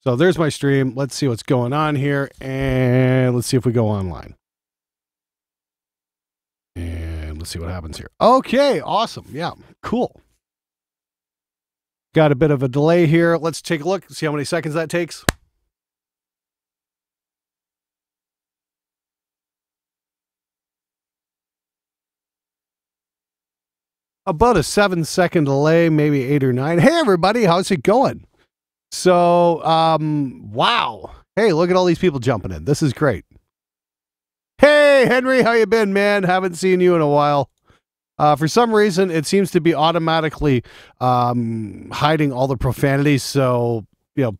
So there's my stream. Let's see what's going on here, and let's see if we go online. And let's see what happens here. Okay, awesome. Yeah, cool. Got a bit of a delay here. Let's take a look, see how many seconds that takes. About a 7-second delay, maybe 8 or 9. Hey, everybody, how's it going? So, wow. Hey, look at all these people jumping in. This is great. Hey, Henry, how you been, man? Haven't seen you in a while. For some reason, it seems to be automatically hiding all the profanities, so,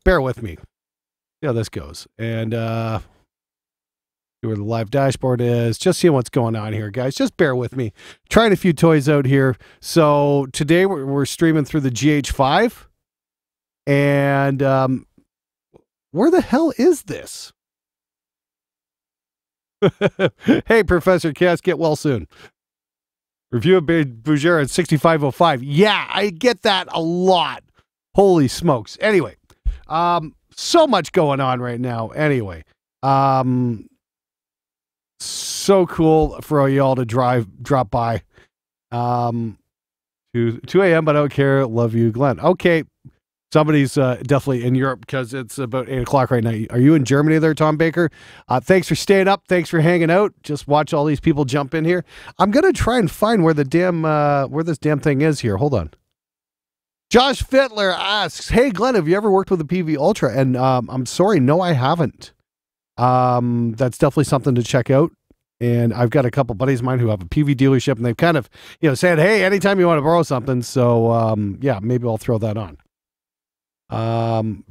bear with me. See how this goes. And see where the live dashboard is. Just seeing what's going on here, guys. Just bear with me. Trying a few toys out here. So today we're streaming through the GH5. And where the hell is this? Hey, Professor Cass, get well soon. Review of Bougere at 6505. Yeah, I get that a lot. Holy smokes. Anyway, so much going on right now. Anyway, so cool for y'all to drop by. 2 a.m., but I don't care. Love you, Glenn. Okay. Somebody's definitely in Europe because it's about 8 o'clock right now. Are you in Germany there, Tom Baker? Thanks for staying up. Thanks for hanging out. Just watch all these people jump in here. I'm going to try and find where the damn, where this damn thing is here. Hold on. Josh Fittler asks, hey, Glenn, have you ever worked with a PV Ultra? And I'm sorry, no, I haven't. That's definitely something to check out. And I've got a couple buddies of mine who have a PV dealership, and they've kind of, said, hey, anytime you want to borrow something. So, yeah, maybe I'll throw that on.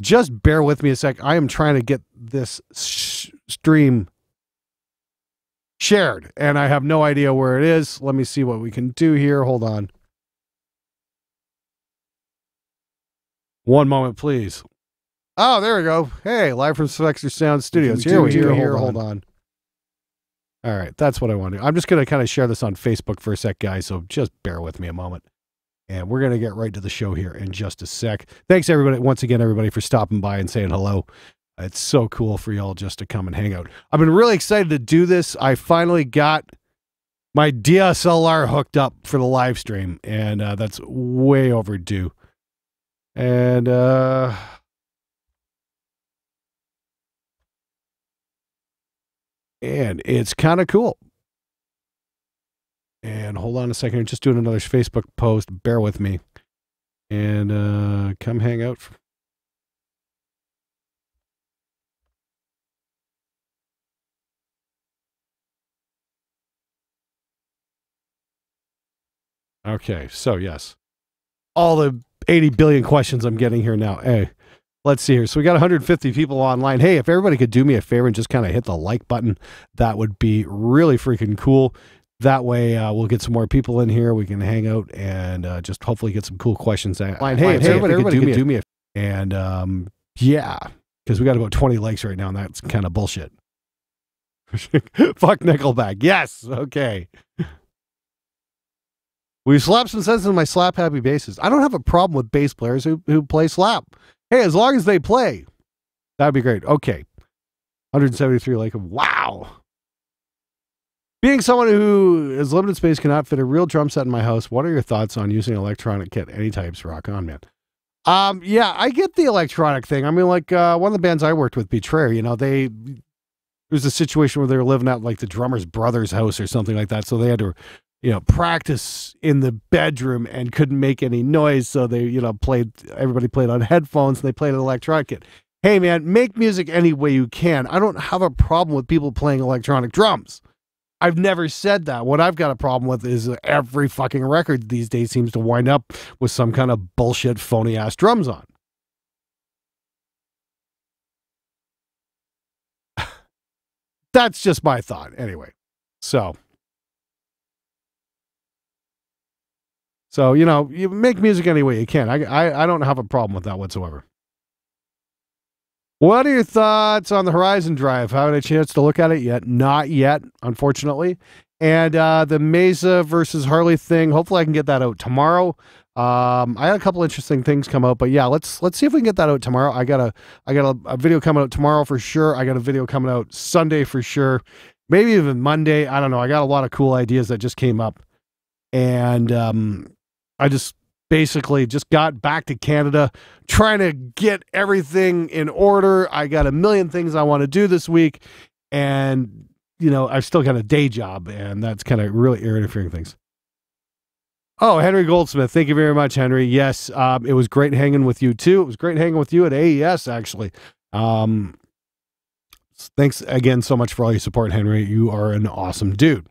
Just bear with me a sec. I am trying to get this stream shared, and I have no idea where it is. Let me see what we can do here. Hold on. One moment, please. Oh, there we go. Hey, live from SPECTRE Sound Studios. Here we go. Hold on. All right, that's what I want to do. I'm just going to kind of share this on Facebook for a sec, guys, so just bear with me a moment. And we're going to get right to the show here in just a sec. Thanks, everybody, once again, everybody, for stopping by and saying hello. It's so cool for y'all just to come and hang out. I've been really excited to do this. I finally got my DSLR hooked up for the live stream, and that's way overdue. And it's kind of cool. And hold on a second, I'm just doing another Facebook post. Bear with me. And come hang out. Okay, so yes. All the 80 billion questions I'm getting here now. Hey, let's see here. So we got 150 people online. Hey, if everybody could do me a favor and just kind of hit the like button, that would be really freaking cool. That way, we'll get some more people in here. We can hang out and just hopefully get some cool questions. Hey, if everybody could do me a and yeah, because we got about 20 likes right now, and that's kind of bullshit. Fuck Nickelback. Yes. Okay. We slap some sense in my slap happy basses. I don't have a problem with bass players who play slap. Hey, as long as they play, that'd be great. Okay. 173 like, wow. Being someone who is limited space cannot fit a real drum set in my house, what are your thoughts on using electronic kit? Any types, rock on, man. Yeah, I get the electronic thing. I mean, like one of the bands I worked with, Betrayer, there was a situation where they were living at like the drummer's brother's house or something like that. So they had to, practice in the bedroom and couldn't make any noise. So they, everybody played on headphones and they played an electronic kit. Hey man, make music any way you can. I don't have a problem with people playing electronic drums. I've never said that. What I've got a problem with is every fucking record these days seems to wind up with some kind of bullshit phony ass drums on. That's just my thought. Anyway. So, you make music any way you can. I don't have a problem with that whatsoever. What are your thoughts on the Horizon Drive? Haven't had a chance to look at it yet. Not yet, unfortunately. And the Mesa versus Harley thing, hopefully I can get that out tomorrow. I had a couple interesting things come out, but yeah, let's see if we can get that out tomorrow. I got a video coming out tomorrow for sure. I got a video coming out Sunday for sure. Maybe even Monday. I don't know. I got a lot of cool ideas that just came up. And I just basically just got back to Canada trying to get everything in order. I got a million things I want to do this week. And, you know, I've still got a day job, and that's kind of really interfering things. Oh, Henry Goldsmith. Thank you very much, Henry. Yes, it was great hanging with you, too. It was great hanging with you at AES, actually. Thanks again so much for all your support, Henry. You are an awesome dude.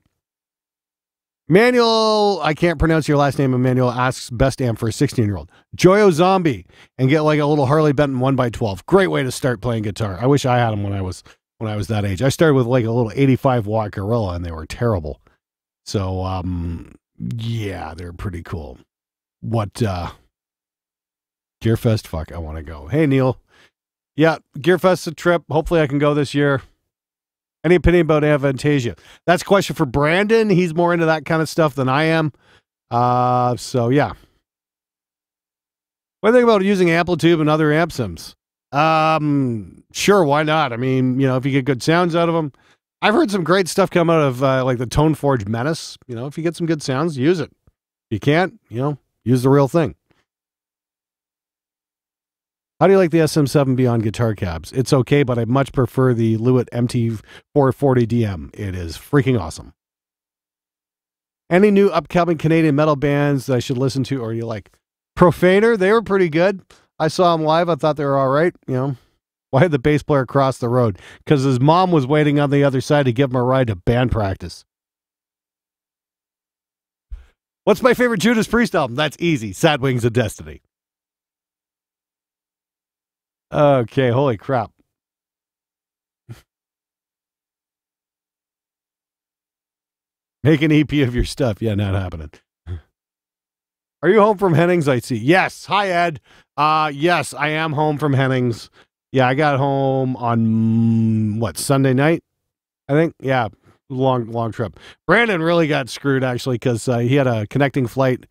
Manuel, I can't pronounce your last name. Emmanuel asks best amp for a 16-year-old. Joyo Zombie, and get like a little Harley Benton 1x12. Great way to start playing guitar. I wish I had them when I was that age. I started with like a little 85 watt Gorilla, and they were terrible. So yeah, they're pretty cool. What Gearfest? Fuck, I want to go. Hey Neil. Yeah, Gearfest's a trip. Hopefully I can go this year. Any opinion about Avantasia? That's a question for Brandon. He's more into that kind of stuff than I am. So yeah. What do you think about using Amplitude and other amp sims? Sure, why not? I mean, you know, if you get good sounds out of them. I've heard some great stuff come out of like the Toneforge Menace. You know, if you get some good sounds, use it. If you can't, you know, use the real thing. How do you like the SM7 Beyond guitar cabs? It's okay, but I much prefer the Lewitt MT440DM. It is freaking awesome. Any new upcoming Canadian metal bands that I should listen to or you like? Profaner, they were pretty good. I saw them live. I thought they were all right. You know, why had the bass player cross the road? Because his mom was waiting on the other side to give him a ride to band practice. What's my favorite Judas Priest album? That's easy. Sad Wings of Destiny. Okay, holy crap. Make an EP of your stuff. Yeah, not happening. Are you home from Hennings? I see. Yes. Hi, Ed. Yes, I am home from Hennings. Yeah, I got home on, Sunday night? I think. Yeah, long trip. Brandon really got screwed, actually, because he had a connecting flight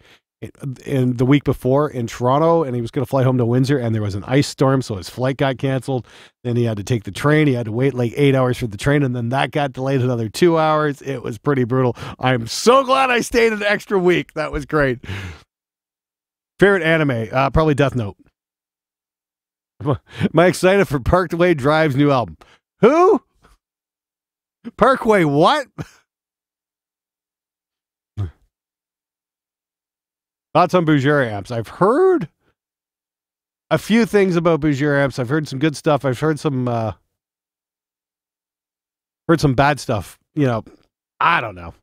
in the week before in Toronto, and he was going to fly home to Windsor, and there was an ice storm, so his flight got canceled. Then he had to take the train. He had to wait like 8 hours for the train, and then that got delayed another 2 hours. It was pretty brutal. I'm so glad I stayed an extra week. That was great. Favorite anime? Probably Death Note. Am I excited for Parkway Drive's new album? Who? Parkway what? Thoughts on Bougere amps? I've heard a few things about Bougere amps. I've heard some good stuff. I've heard some bad stuff. You know, I don't know.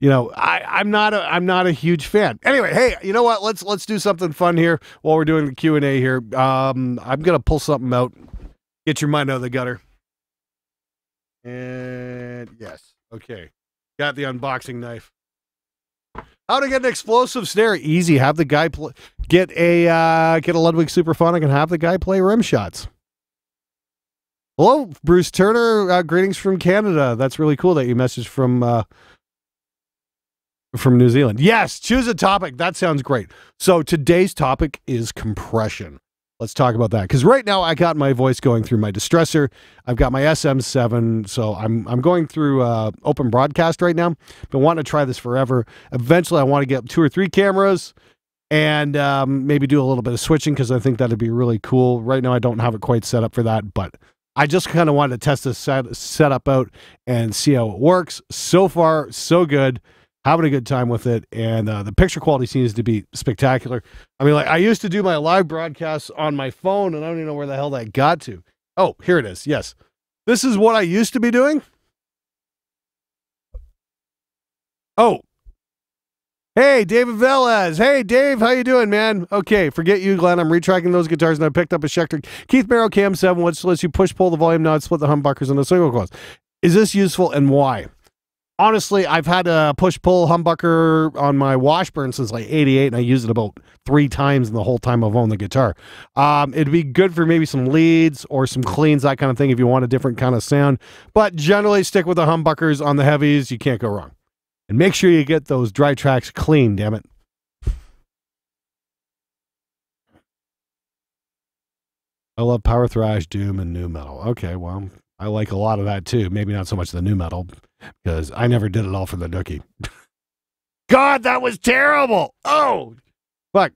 You know, I'm not a huge fan. Anyway, hey, you know what? Let's do something fun here while we're doing the Q&A here. I'm gonna pull something out. Get your mind out of the gutter. And yes, okay, got the unboxing knife. How to get an explosive snare? Easy. Have the guy get a Ludwig Superphonic and have the guy play rim shots. Hello, Bruce Turner. Greetings from Canada. That's really cool that you messaged from New Zealand. Yes, choose a topic. That sounds great. So today's topic is compression. Let's talk about that, because right now I got my voice going through my distressor. I've got my SM7, so I'm going through open broadcast right now. Been wanting to try this forever. Eventually, I want to get 2 or 3 cameras and maybe do a little bit of switching, because I think that'd be really cool. Right now, I don't have it quite set up for that, but I just kind of wanted to test this setup out and see how it works. So far, so good. Having a good time with it, and the picture quality seems to be spectacular. I mean, like, I used to do my live broadcasts on my phone, and I don't even know where the hell that got to. Oh, here it is. Yes. This is what I used to be doing. Oh. Hey, David Velez. Hey, Dave. How you doing, man? Okay, forget you, Glenn. I'm retracking those guitars, and I picked up a Schecter Keith Merrow Cam7, which lets you push, pull the volume knob, split the humbuckers, and the single coils. Is this useful, and why? Honestly, I've had a push-pull humbucker on my Washburn since like 88, and I used it about 3 times in the whole time I've owned the guitar. It'd be good for maybe some leads or some cleans, that kind of thing, if you want a different kind of sound. But generally, stick with the humbuckers on the heavies. You can't go wrong. And make sure you get those dry tracks clean, damn it. I love power thrash, doom, and nu metal. Okay, well, I like a lot of that too. Maybe not so much the nu metal, because I never did it all for the nookie. God, that was terrible. Oh, fuck.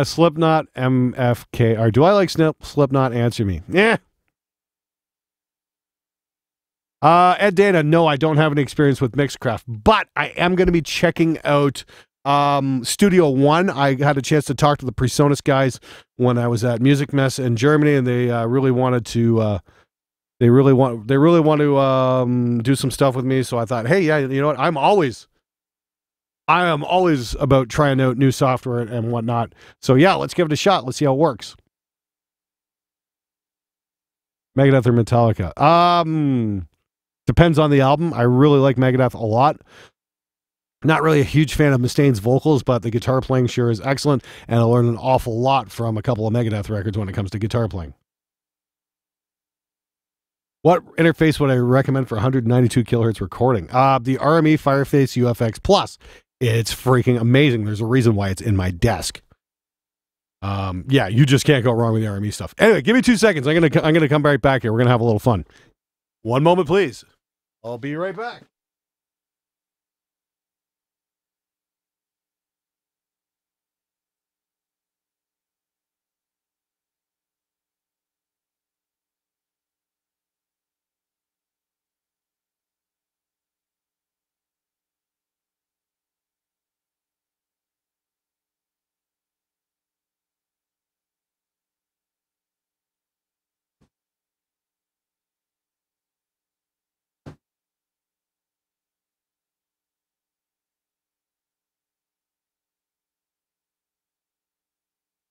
Slipknot, MFK. Or do I like Slipknot? Answer me. Yeah. Ed Dana, no, I don't have any experience with Mixcraft, but I am going to be checking out Studio One. I had a chance to talk to the PreSonus guys when I was at Music Mess in Germany, and they really wanted to. They really want to do some stuff with me. So I thought, hey, yeah, you know what? I am always about trying out new software and whatnot. So yeah, let's give it a shot. Let's see how it works. Megadeth or Metallica? Depends on the album. I really like Megadeth a lot. Not really a huge fan of Mustaine's vocals, but the guitar playing sure is excellent, and I learned an awful lot from a couple of Megadeth records when it comes to guitar playing. What interface would I recommend for 192 kilohertz recording? The RME Fireface UFX Plus. It's freaking amazing. There's a reason why it's in my desk. Yeah, you just can't go wrong with the RME stuff. Anyway, give me 2 seconds. I'm gonna come right back here. We're gonna have a little fun. One moment, please. I'll be right back.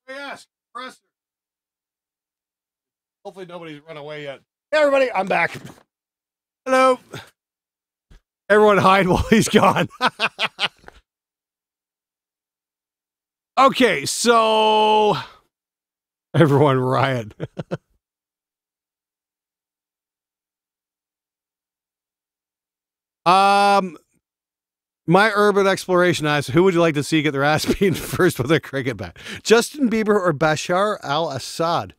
Yes, compressor. Hopefully nobody's run away yet. Hey, everybody, I'm back. Hello. Everyone hide while he's gone. Okay, so everyone riot. My urban exploration asks, who would you like to see get their ass beaten first with a cricket bat? Justin Bieber or Bashar al-Assad?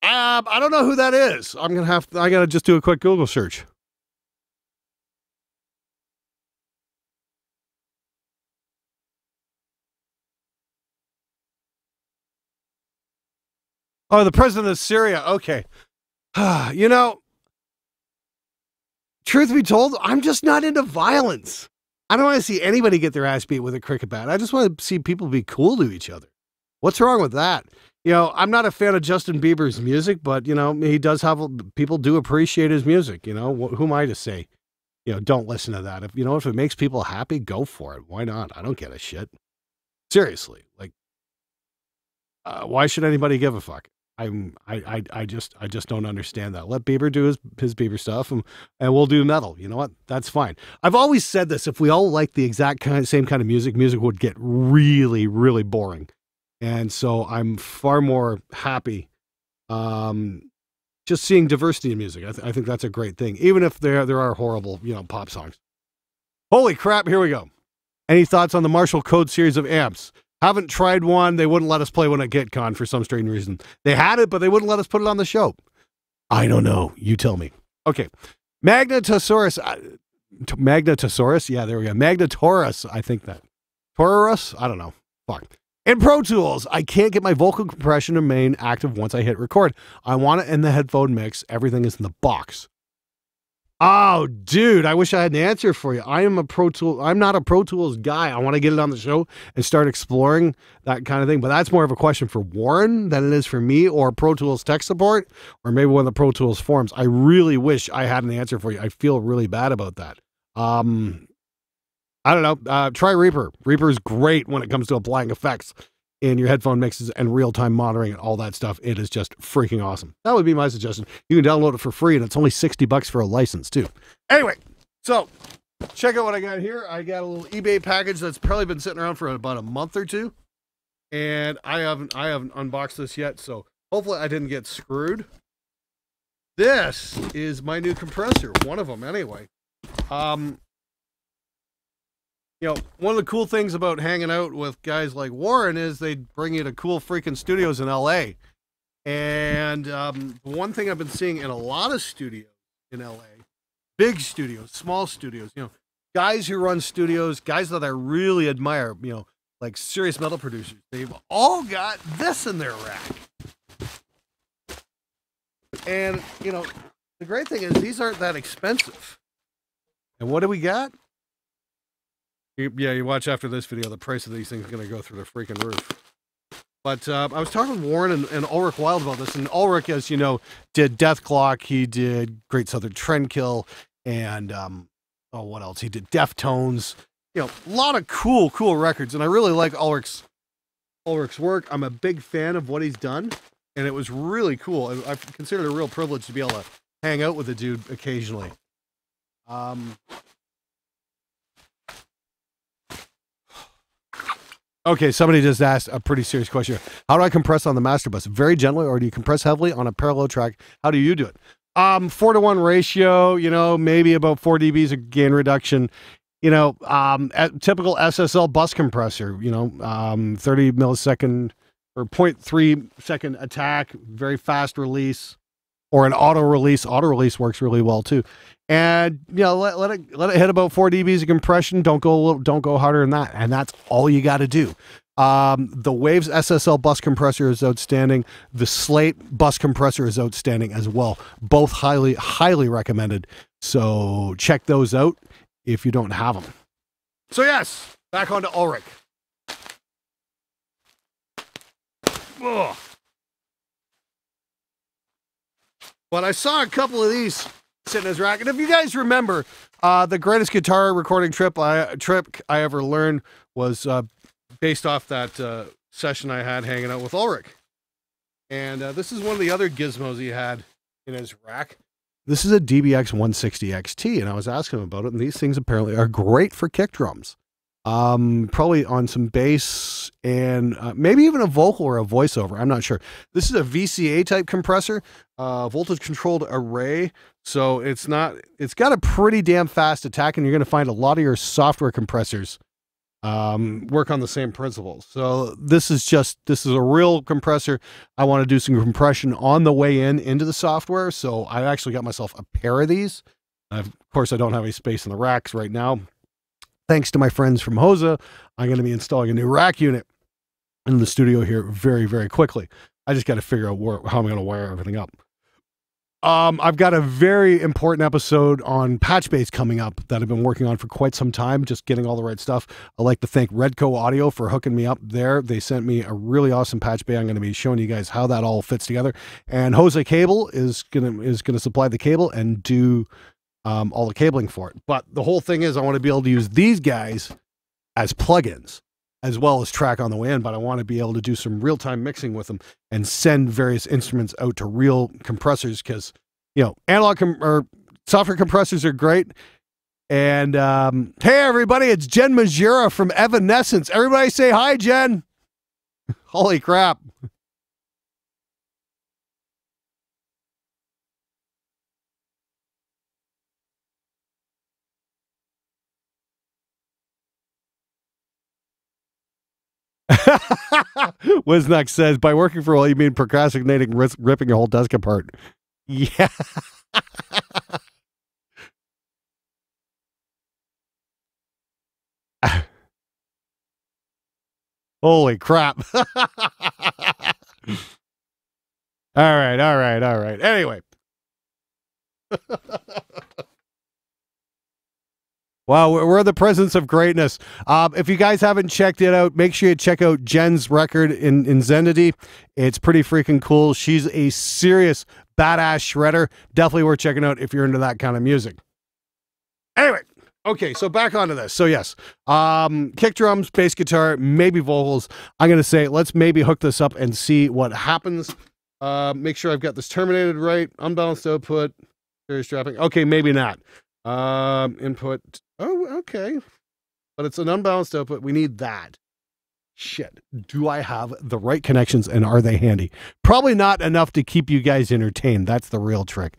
I don't know who that is. I gotta just do a quick Google search. Oh, the president of Syria. Okay. You know, truth be told, I'm just not into violence. I don't want to see anybody get their ass beat with a cricket bat. I just want to see people be cool to each other. What's wrong with that? You know, I'm not a fan of Justin Bieber's music, but, you know, he does have, people do appreciate his music. You know, who am I to say, you know, don't listen to that. If, you know, if it makes people happy, go for it. Why not? I don't get a shit. Seriously. Like, why should anybody give a fuck? I just don't understand that. Let Bieber do his Bieber stuff, and we'll do metal. You know what? That's fine. I've always said this: if we all like the exact same kind of music would get really, really boring. And so I'm far more happy just seeing diversity in music. I think that's a great thing, even if there are horrible, you know, pop songs. Holy crap! Here we go. Any thoughts on the Marshall Code series of amps? Haven't tried one. They wouldn't let us play one at GitCon for some strange reason. They had it, but they wouldn't let us put it on the show. I don't know. You tell me. Okay. Magnetosaurus. Magnetosaurus? Yeah, there we go. Magnetosaurus. I think that. Taurus? I don't know. Fuck. In Pro Tools, I can't get my vocal compression and main active once I hit record. I want it in the headphone mix. Everything is in the box. Oh, dude, I wish I had an answer for you. I'm not a Pro Tools guy. I want to get it on the show and start exploring that kind of thing. But that's more of a question for Warren than it is for me, or Pro Tools tech support, or maybe one of the Pro Tools forums. I really wish I had an answer for you. I feel really bad about that. I don't know. Try Reaper. Reaper is great when it comes to applying effects in your headphone mixes and real-time monitoring and all that stuff. It is just freaking awesome. That would be my suggestion. You can download it for free, and it's only $60 for a license, too. Anyway, So, check out what I got here. I got a little eBay package that's probably been sitting around for about a month or two, and I haven't unboxed this yet. So hopefully I didn't get screwed. This is my new compressor, one of them anyway. You know, one of the cool things about hanging out with guys like Warren is they bring you to cool freaking studios in LA. And one thing I've been seeing in a lot of studios in LA, big studios, small studios, you know, guys who run studios, guys that I really admire, you know, like serious metal producers, they've all got this in their rack. And, you know, the great thing is these aren't that expensive. And what do we got? Yeah, you watch after this video, the price of these things is going to go through the freaking roof. But I was talking with Warren and Ulrich Wild about this, and Ulrich, as you know, did Death Clock, he did Great Southern Trendkill, and oh, what else? He did Deftones. You know, a lot of cool records, and I really like Ulrich's work. I'm a big fan of what he's done, and it was really cool. I've considered it a real privilege to be able to hang out with the dude occasionally. Okay, somebody just asked a pretty serious question. How do I compress on the master bus? Very gently, or do you compress heavily on a parallel track? How do you do it? 4-to-1 ratio, you know, maybe about 4 dBs of gain reduction. You know, typical SSL bus compressor, you know, 30 millisecond or 0.3 second attack, very fast release, or an auto release. Auto release works really well too. And you know, let it hit about 4 dBs of compression. Don't go harder than that. And that's all you got to do. The Waves SSL bus compressor is outstanding. The Slate bus compressor is outstanding as well. Both highly recommended. So check those out if you don't have them. So yes, back on to Ulrich. Ugh. But I saw a couple of these sitting in his rack, and if you guys remember, the greatest guitar recording trick I ever learned was based off that session I had hanging out with Ulrich. And this is one of the other gizmos he had in his rack. This is a DBX 160 XT, and I was asking him about it, and these things apparently are great for kick drums. Probably on some bass and maybe even a vocal or a voiceover. I'm not sure. This is a VCA type compressor, voltage controlled array. So it's got a pretty damn fast attack, and you're going to find a lot of your software compressors work on the same principles. So this is a real compressor. I want to do some compression on the way into the software. So I actually got myself a pair of these. Of course, I don't have any space in the racks right now. Thanks to my friends from Hosa, I'm going to be installing a new rack unit in the studio here very, very quickly. I just got to figure out how I'm going to wire everything up. I've got a very important episode on patch bass coming up that I've been working on for quite some time, just getting all the right stuff. I'd like to thank Redco Audio for hooking me up there. They sent me a really awesome patch bay. I'm going to be showing you guys how that all fits together. And Hosa Cable is gonna supply the cable and do all the cabling for it. But the whole thing is I want to be able to use these guys as plugins as well as track on the way in, but I want to be able to do some real-time mixing with them and send various instruments out to real compressors because, you know, analog or software compressors are great. And hey, everybody, it's Jen Majura from Evanescence. Everybody say hi, Jen. Holy crap. Wisnock says, by working for a while, you mean procrastinating, ripping your whole desk apart. Yeah. Holy crap. All right. Anyway. Wow, we're in the presence of greatness. If you guys haven't checked it out, make sure you check out Jen's record in Zenity. It's pretty freaking cool. She's a serious badass shredder. Definitely worth checking out if you're into that kind of music. Anyway, okay, so back onto this. So yes, kick drums, bass guitar, maybe vocals. I'm going to say let's maybe hook this up and see what happens. Make sure I've got this terminated right. Unbalanced output. Strapping. Okay, maybe not. Input. Oh, okay. But it's an unbalanced output. We need that. Shit. Do I have the right connections and are they handy? Probably not enough to keep you guys entertained. That's the real trick.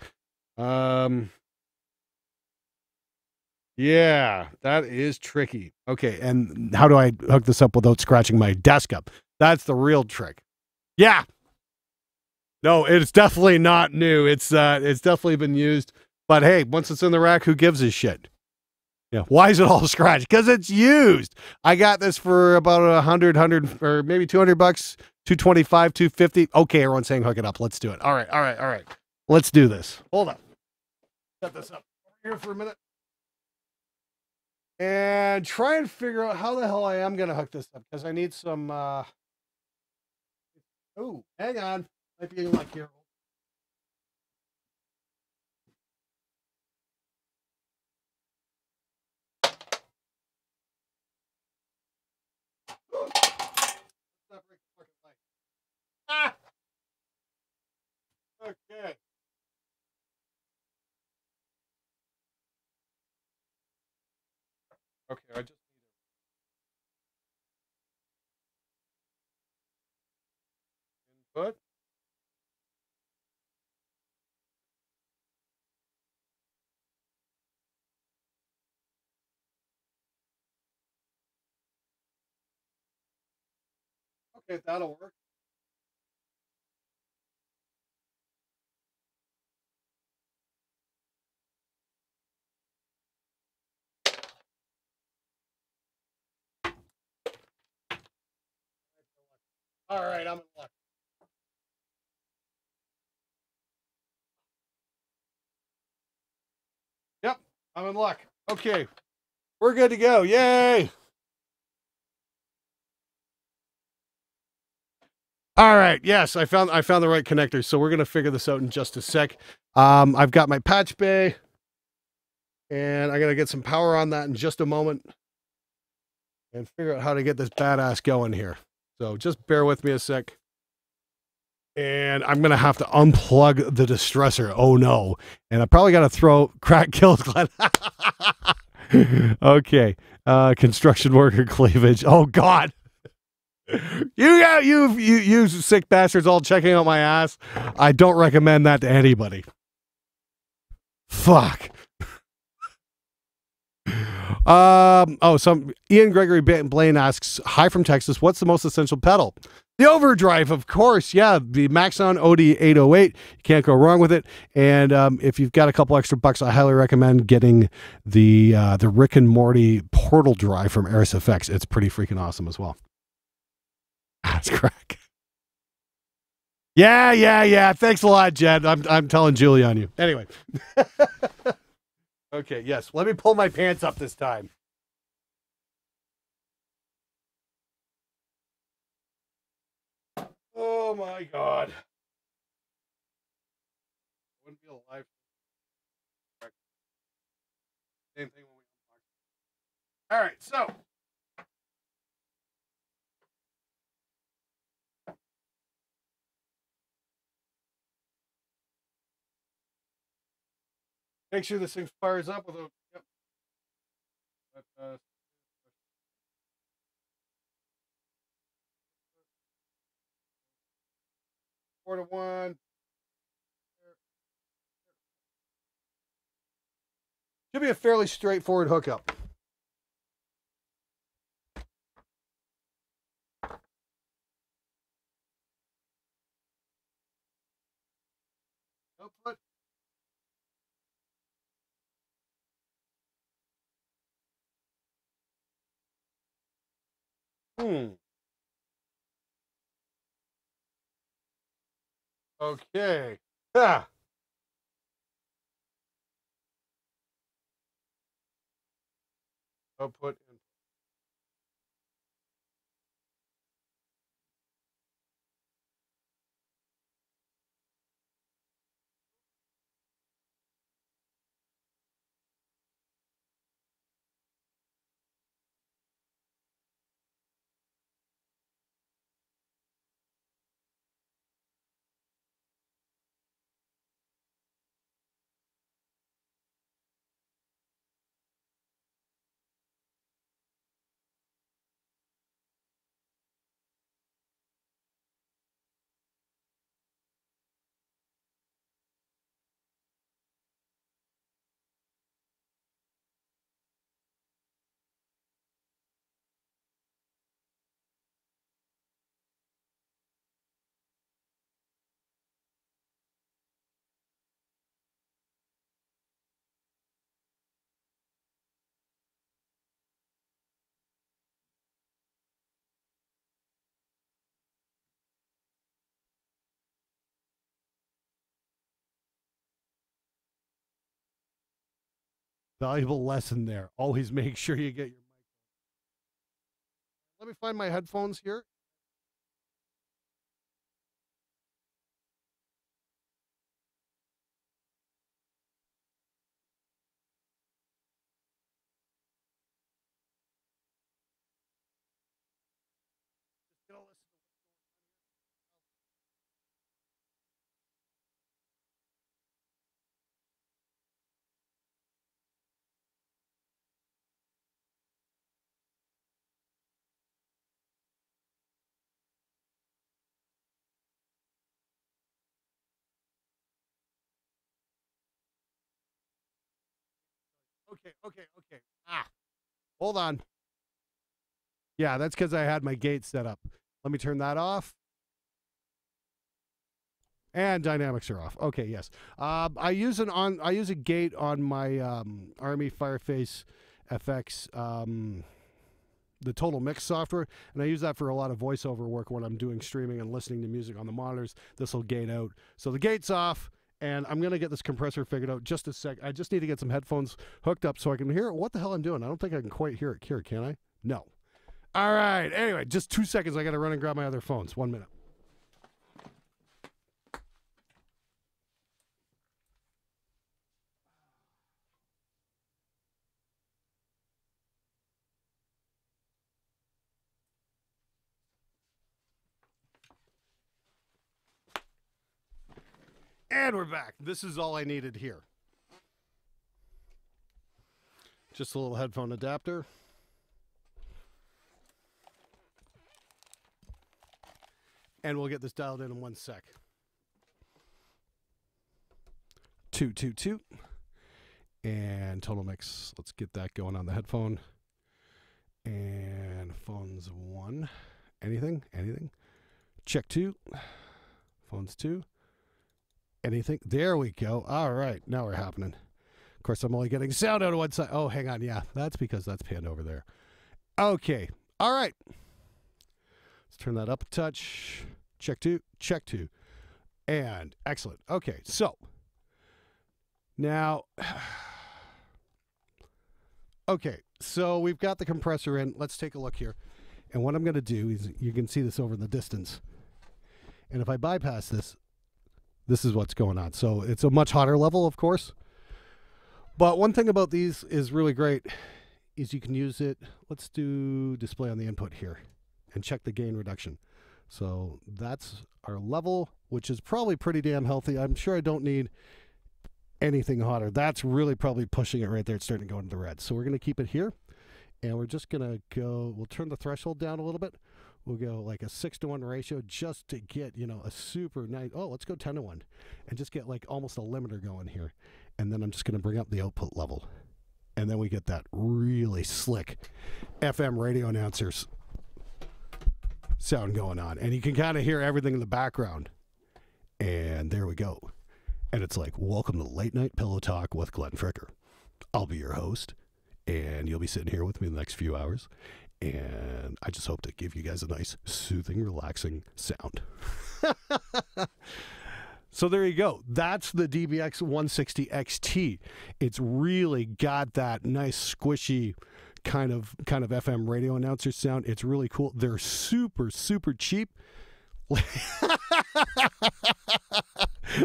Yeah, that is tricky. Okay, and how do I hook this up without scratching my desk up? That's the real trick. Yeah. No, it's definitely not new. It's definitely been used. But hey, once it's in the rack, who gives a shit? Yeah. Why is it all scratched? Because it's used. I got this for about 100, or maybe $200, 225, 250. Okay, everyone's saying hook it up. Let's do it. All right. Let's do this. Hold on. Set this up over here for a minute. And try and figure out how the hell I am going to hook this up, because I need some, oh, hang on. Might be like here. Ah! Okay. Okay, I just need input. Okay, that'll work. All right, I'm in luck. Yep, I'm in luck. Okay, we're good to go. Yay! All right. Yes, I found the right connector. So we're gonna figure this out in just a sec. I've got my patch bay, and I gotta get some power on that in just a moment, and figure out how to get this badass going here. So just bear with me a sec. And I'm gonna have to unplug the distressor. Oh no! And I probably gotta throw crack kills. Okay. Construction worker cleavage. Oh God. You sick bastards all checking out my ass. I don't recommend that to anybody. Fuck. Some Ian Gregory Blaine asks, "Hi from Texas. What's the most essential pedal?" The overdrive, of course. Yeah, the Maxon OD 808. You can't go wrong with it. And if you've got a couple extra bucks, I highly recommend getting the Rick and Morty Portal Drive from Eris FX. It's pretty freaking awesome as well. That's crack. Yeah. Thanks a lot, Jed. I'm telling Julie on you. Anyway. Okay, yes. Let me pull my pants up this time. Oh my God. Wouldn't be alive. Same thing when we unbox. All right, so make sure this thing fires up with a. Yep. But, 4-to-1. Should be a fairly straightforward hookup. Output. Okay. Ah. Output. Valuable lesson there. Always make sure you get your mic. Let me find my headphones here. Just gonna listen to what's going on here. Okay, okay, okay. Hold on. Yeah, that's because I had my gate set up. Let me turn that off. And dynamics are off. Okay, yes. I use a gate on my Army Fireface FX, the Total Mix software, and I use that for a lot of voiceover work when I'm doing streaming and listening to music on the monitors. This will gate out. So the gate's off, and I'm gonna get this compressor figured out just a sec. I just need to get some headphones hooked up so I can hear what the hell I'm doing. I don't think I can quite hear it here, can I? No. All right. Anyway, just 2 seconds. I got to run and grab my other phones. 1 minute. And we're back. This is all I needed here. Just a little headphone adapter. And we'll get this dialed in 1 sec. 2, 2, 2. And total mix. Let's get that going on the headphone. And phones 1. Anything? Anything? Check 2. Phones 2. Anything? There we go. All right. Now we're happening. Of course, I'm only getting sound out of one side. Oh, hang on. Yeah, that's because that's panned over there. Okay. All right. Let's turn that up a touch. Check 2. Check 2. And excellent. Okay. So now, okay. So we've got the compressor in. Let's take a look here. And what I'm going to do is you can see this over in the distance. And if I bypass this, this is what's going on. So it's a much hotter level, of course. But one thing about these is really great is you can use it. Let's do display on the input here and check the gain reduction. So that's our level, which is probably pretty damn healthy. I'm sure I don't need anything hotter. That's really probably pushing it right there. It's starting to go into the red. So we're going to keep it here. And we're just going to go, we'll turn the threshold down a little bit. We'll go like a 6-to-1 ratio just to get, you know, a super nice, oh, let's go 10-to-1 and just get like almost a limiter going here. And then I'm just going to bring up the output level. And then we get that really slick FM radio announcers sound going on. And you can kind of hear everything in the background. And there we go. And it's like, welcome to Late Night Pillow Talk with Glenn Fricker. I'll be your host. And you'll be sitting here with me in the next few hours. And I just hope to give you guys a nice, soothing, relaxing sound. So there you go. That's the DBX 160 XT. It's really got that nice, squishy kind of FM radio announcer sound. It's really cool. They're super, super cheap.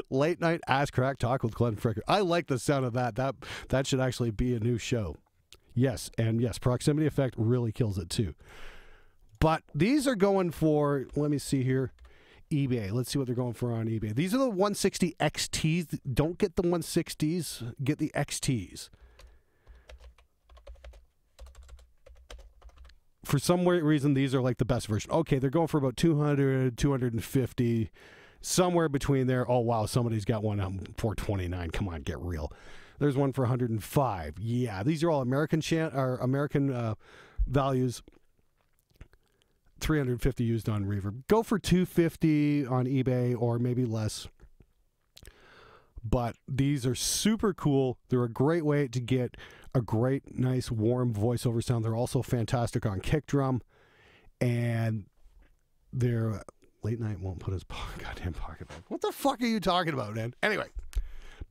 Late Night Ass Crack Talk with Glenn Fricker. I like the sound of that. That should actually be a new show. Yes, and yes, proximity effect really kills it too. But these are going for, let me see here, eBay. Let's see what they're going for on eBay. These are the 160 XTs. Don't get the 160s, get the XTs. For some weird reason, these are like the best version. Okay, they're going for about 200, 250, somewhere between there. Oh, wow, somebody's got one on 429. Come on, get real. There's one for 105. Yeah, these are all American values. 350 used on Reverb. Go for 250 on eBay or maybe less. But these are super cool. They're a great way to get a great, nice, warm voiceover sound. They're also fantastic on kick drum. And they're Late Night won't put his goddamn pocket back. What the fuck are you talking about, man? Anyway.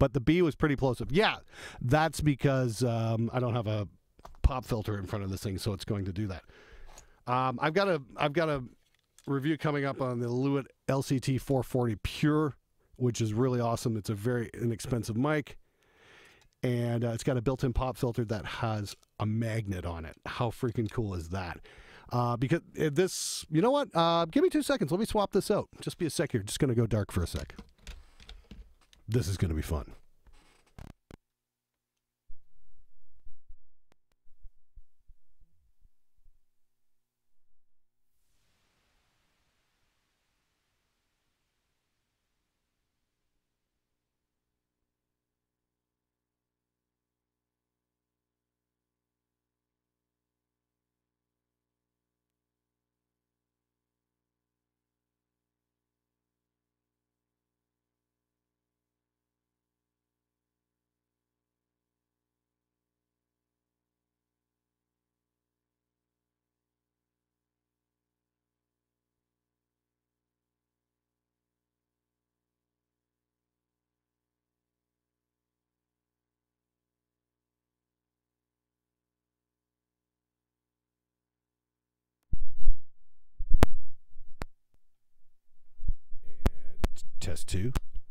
but the B was pretty plosive. Yeah, that's because I don't have a pop filter in front of this thing, so it's going to do that. I've got a review coming up on the Lewitt LCT 440 Pure, which is really awesome. It's a very inexpensive mic, and it's got a built-in pop filter that has a magnet on it. How freaking cool is that? Because this, you know what? Give me 2 seconds. Let me swap this out. Just be a sec here. Just going to go dark for a sec. This is going to be fun.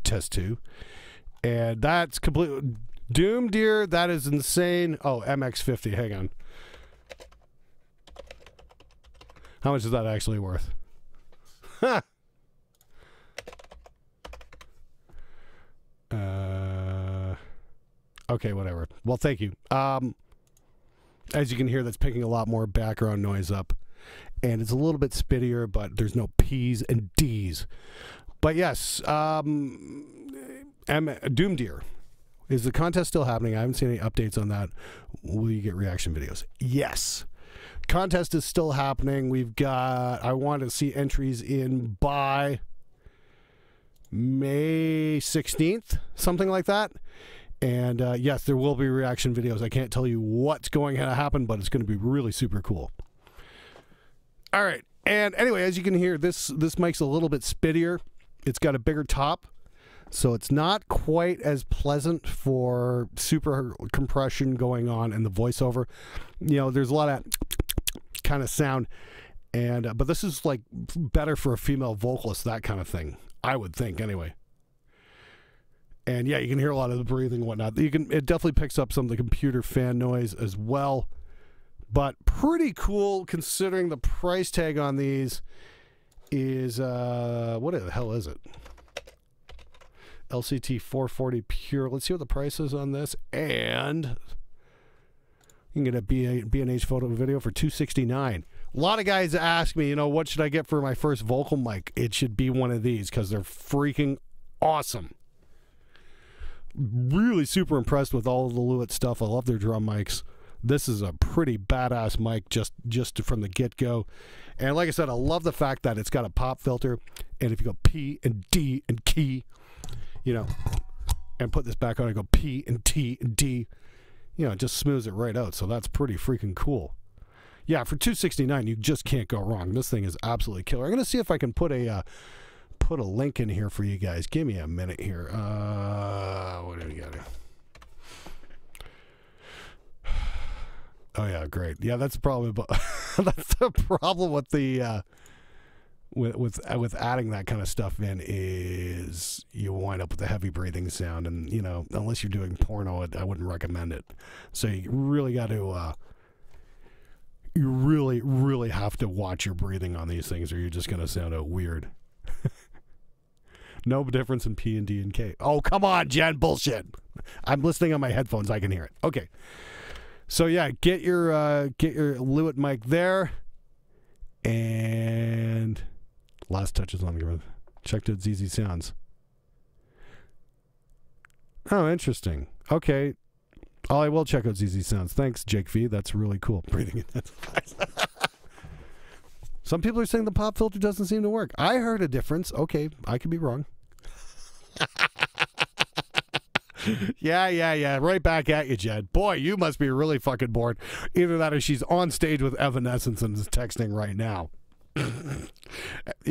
Test two, and that's completely Doom Deer. That is insane. Oh, MX50. Hang on. How much is that actually worth? Okay, whatever. Well, thank you. As you can hear, that's picking a lot more background noise up, and it's a little bit spittier, but there's no P's and D's. But yes, Doom Deer. Is the contest still happening? I haven't seen any updates on that. Will you get reaction videos? Yes. Contest is still happening. We've got, I want to see entries in by May 16th, something like that. And yes, there will be reaction videos. I can't tell you what's going to happen, but it's going to be really super cool. All right. And anyway, as you can hear, this mic's a little bit spittier. It's got a bigger top, so it's not quite as pleasant for super compression going on in the voiceover. You know, there's a lot of kind of sound, and but this is like better for a female vocalist, that kind of thing, I would think anyway. And yeah, you can hear a lot of the breathing and whatnot. It definitely picks up some of the computer fan noise as well, but pretty cool considering the price tag on these is what the hell is it? LCT 440 Pure. Let's see what the price is on this. And you can get a B&H photo video for $269. A lot of guys ask me, you know, what should I get for my first vocal mic? It should be one of these because they're freaking awesome. Really super impressed with all of the Lewitt stuff. I love their drum mics. This is a pretty badass mic just from the get-go. And like I said, I love the fact that it's got a pop filter. And if you go P and D and key, you know, and put this back on and go P and T and D, you know, it just smooths it right out. So that's pretty freaking cool. Yeah, for $269, you just can't go wrong. This thing is absolutely killer. I'm going to see if I can put a link in here for you guys. Give me a minute here. What do we got here? Oh yeah, great. Yeah, that's probably that's the problem with the with adding that kind of stuff in is you wind up with a heavy breathing sound, and you know, unless you're doing porno, I wouldn't recommend it. So you really got to you really have to watch your breathing on these things, or you're just gonna sound out weird. No difference in P and D and K. Oh, come on, Jen, bullshit. I'm listening on my headphones. I can hear it. Okay. So yeah, get your Lewitt mic there, and last touches on the checked out ZZ Sounds. Oh, interesting. Okay, I will check out ZZ Sounds. Thanks, Jake V. That's really cool. Breathing intensifies. Some people are saying the pop filter doesn't seem to work. I heard a difference. Okay, I could be wrong. Yeah. Right back at you, Jed. Boy, you must be really fucking bored. Either that or she's on stage with Evanescence and is texting right now.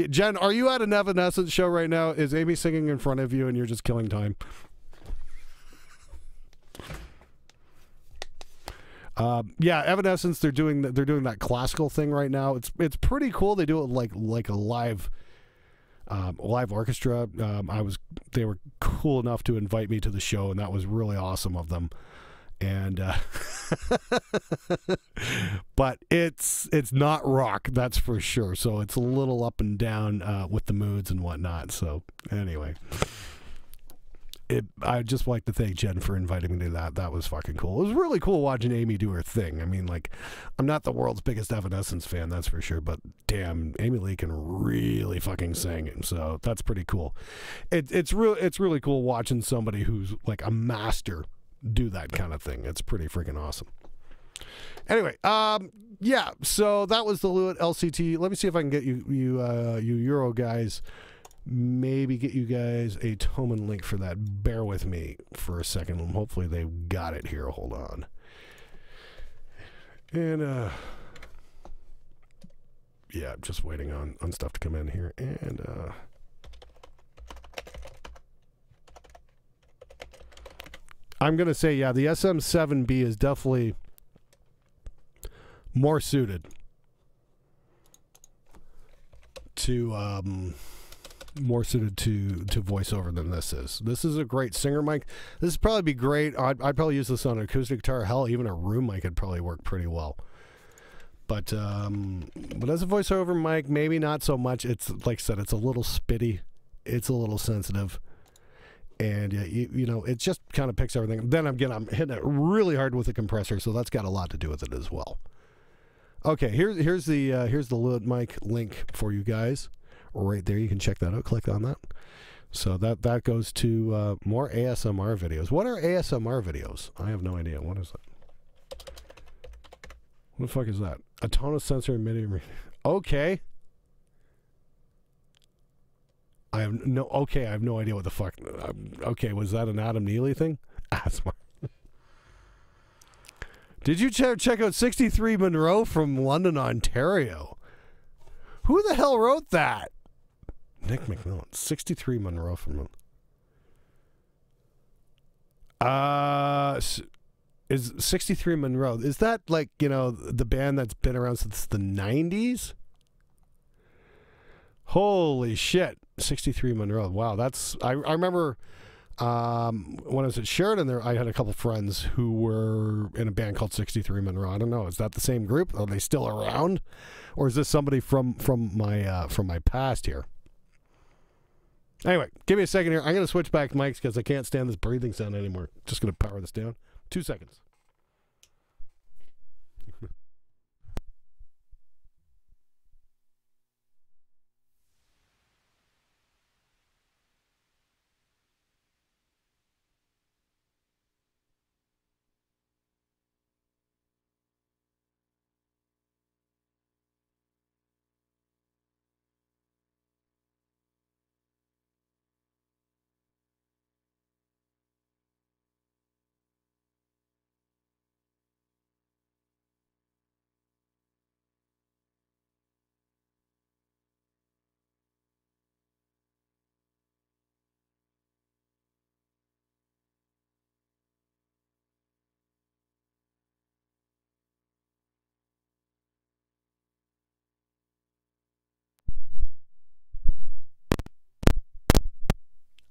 Jen, are you at an Evanescence show right now? Is Amy singing in front of you and you're just killing time? Yeah, Evanescence. They're doing that classical thing right now. It's pretty cool. They do it like a live orchestra. They were cool enough to invite me to the show, and that was really awesome of them. And but it's not rock, that's for sure. So it's a little up and down with the moods and whatnot. So anyway, I'd just like to thank Jen for inviting me to that. That was fucking cool. It was really cool watching Amy do her thing. I mean, like, I'm not the world's biggest Evanescence fan, that's for sure, but damn, Amy Lee can really fucking sing, so that's pretty cool. It's really cool watching somebody who's like a master do that kind of thing. It's pretty freaking awesome. Anyway, yeah, so that was the Lewitt LCT. Let me see if I can get you Euro guys, maybe get you guys a Toman link for that. Bear with me for a second. Hopefully they've got it here. Hold on. And yeah, just waiting on stuff to come in here. And I'm gonna say, yeah, the SM7B is definitely more suited to voiceover than this is. This is a great singer mic. This would probably be great. I'd probably use this on an acoustic guitar. Hell, even a room mic could probably work pretty well. But as a voiceover mic, maybe not so much. It's like I said, it's a little spitty. It's a little sensitive. And you know, it just kind of picks everything. Then again, I'm hitting it really hard with the compressor, so that's got a lot to do with it as well. Okay, here's the Lewitt mic link for you guys. Right there, you can check that out. Click on that. So that goes to more ASMR videos. What are ASMR videos? I have no idea. What is that? What the fuck is that? A tone sensor MIDI. Okay. I have no idea what the fuck. Okay, was that an Adam Neely thing? Smart. Did you check out 63 Monroe from London, Ontario? Who the hell wrote that? Nick McMillan. 63 Monroe from... is 63 Monroe, is that like, you know, the band that's been around since the 90s? Holy shit. 63 Monroe. Wow, that's... I remember when I was at Sheridan there, I had a couple friends who were in a band called 63 Monroe. I don't know. Is that the same group? Are they still around? Or is this somebody from my past here? Anyway, give me a second here. I'm going to switch back mics because I can't stand this breathing sound anymore. Just going to power this down. 2 seconds.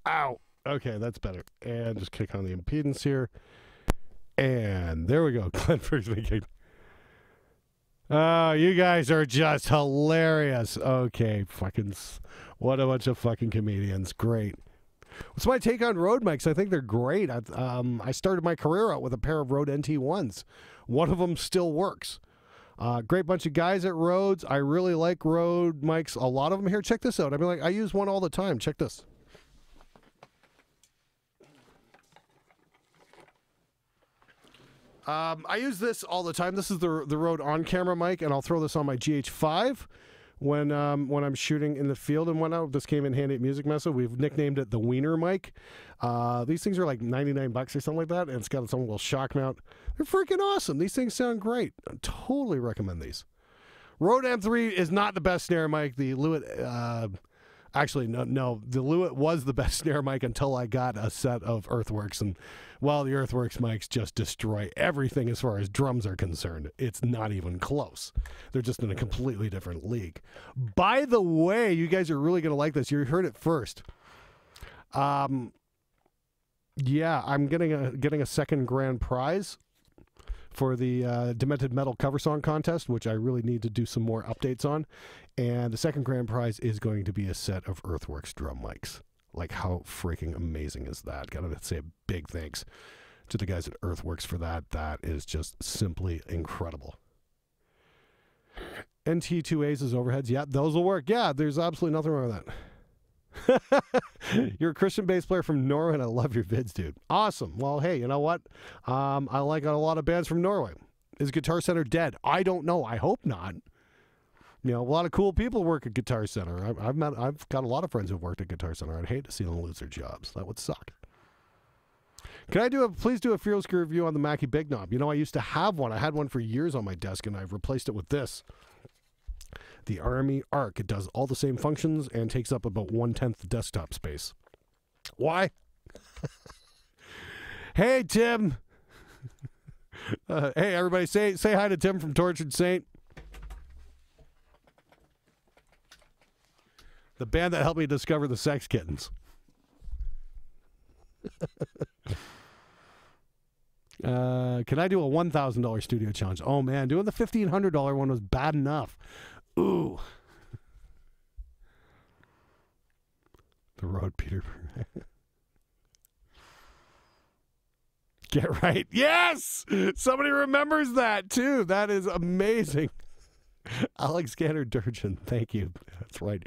Ow. Okay, that's better. And just click on the impedance here. And there we go. Glenford's making. Oh, you guys are just hilarious. Okay, fucking. What a bunch of fucking comedians. Great. What's my take on Rode mics? I think they're great. I started my career out with a pair of Rode NT1s. One of them still works. Great bunch of guys at Rhodes. I really like Rode mics. A lot of them here. Check this out. I mean, like, I use one all the time. Check this. I use this all the time. This is the Rode on-camera mic, and I'll throw this on my GH5 when I'm shooting in the field and whatnot. This came in handy at Music Mesa. We've nicknamed it the Wiener mic. These things are like $99 or something like that, and it's got its own little shock mount. They're freaking awesome. These things sound great. I totally recommend these. Rode M3 is not the best snare mic. The Lewitt Actually, no. The Lewitt was the best snare mic until I got a set of Earthworks, and well, the Earthworks mics just destroy everything as far as drums are concerned. It's not even close. They're just in a completely different league. By the way, you guys are really going to like this. You heard it first. Yeah, I'm getting a second grand prize for the Demented Metal cover song contest, which I really need to do some more updates on. And the second grand prize is going to be a set of Earthworks drum mics. Like, how freaking amazing is that? Gotta say a big thanks to the guys at Earthworks for that. That is just simply incredible. NT2As as overheads. Yeah, those will work. Yeah, there's absolutely nothing wrong with that. You're a Christian bass player from Norway, and I love your vids, dude. Awesome. Well, hey, you know what? I like a lot of bands from Norway. Is Guitar Center dead? I don't know. I hope not. You know, a lot of cool people work at Guitar Center. I've got a lot of friends who've worked at Guitar Center. I'd hate to see them lose their jobs. That would suck. Can I please do a Fearless Gear review on the Mackie Big Knob? You know, I used to have one. I had one for years on my desk, and I've replaced it with this. The Army Arc. It does all the same functions and takes up about 1/10 the desktop space. Why? Hey, Tim. Hey, everybody, say hi to Tim from Tortured Saint. The band that helped me discover the Sex Kittens. Can I do a $1,000 studio challenge? Oh, man, doing the $1,500 one was bad enough. Ooh. The Road Peter. Get right. Yes! Somebody remembers that, too. That is amazing. Alexander Durchin. Thank you. That's right.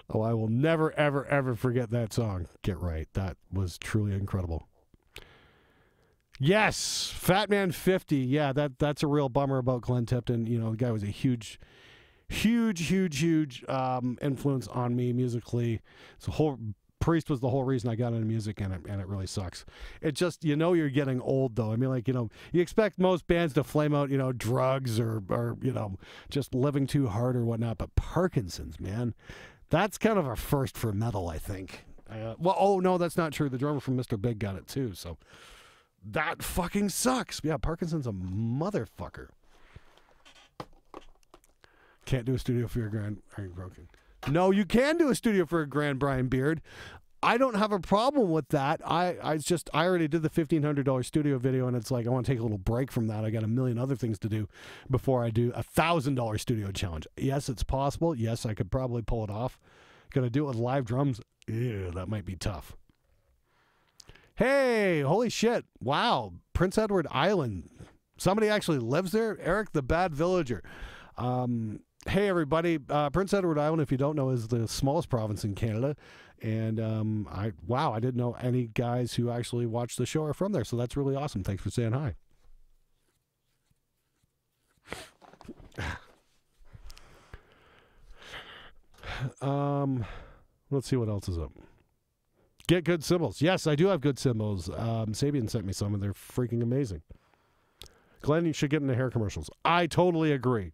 Oh, I will never, ever, ever forget that song. Get right. That was truly incredible. Yes! Fat Man 50. Yeah, that's a real bummer about Glenn Tipton. You know, the guy was a huge influence on me musically. Priest was the whole reason I got into music, and it really sucks. It just, you know, you're getting old, though. I mean, like, you know, you expect most bands to flame out, you know, drugs or you know, just living too hard or whatnot, but Parkinson's, man, that's kind of a first for metal, I think. Well, oh, no, that's not true. The drummer from Mr. Big got it, too, so that fucking sucks. Yeah, Parkinson's a motherfucker. Can't do a studio for your grand. Are you broken? No, you can do a studio for a grand, Brian Beard. I don't have a problem with that. I already did the $1,500 studio video, and it's like, I want to take a little break from that. I got a million other things to do before I do a $1,000 studio challenge. Yes, it's possible. Yes, I could probably pull it off. Gonna do it with live drums? Ew, that might be tough. Hey, holy shit. Wow. Prince Edward Island. Somebody actually lives there? Eric the Bad Villager. Hey, everybody. Prince Edward Island, if you don't know, is the smallest province in Canada. And I didn't know any guys who actually watch the show are from there. So that's really awesome. Thanks for saying hi. Let's see what else is up. Get good cymbals. Yes, I do have good cymbals. Sabian sent me some, and they're freaking amazing. Glenn, you should get into hair commercials. I totally agree.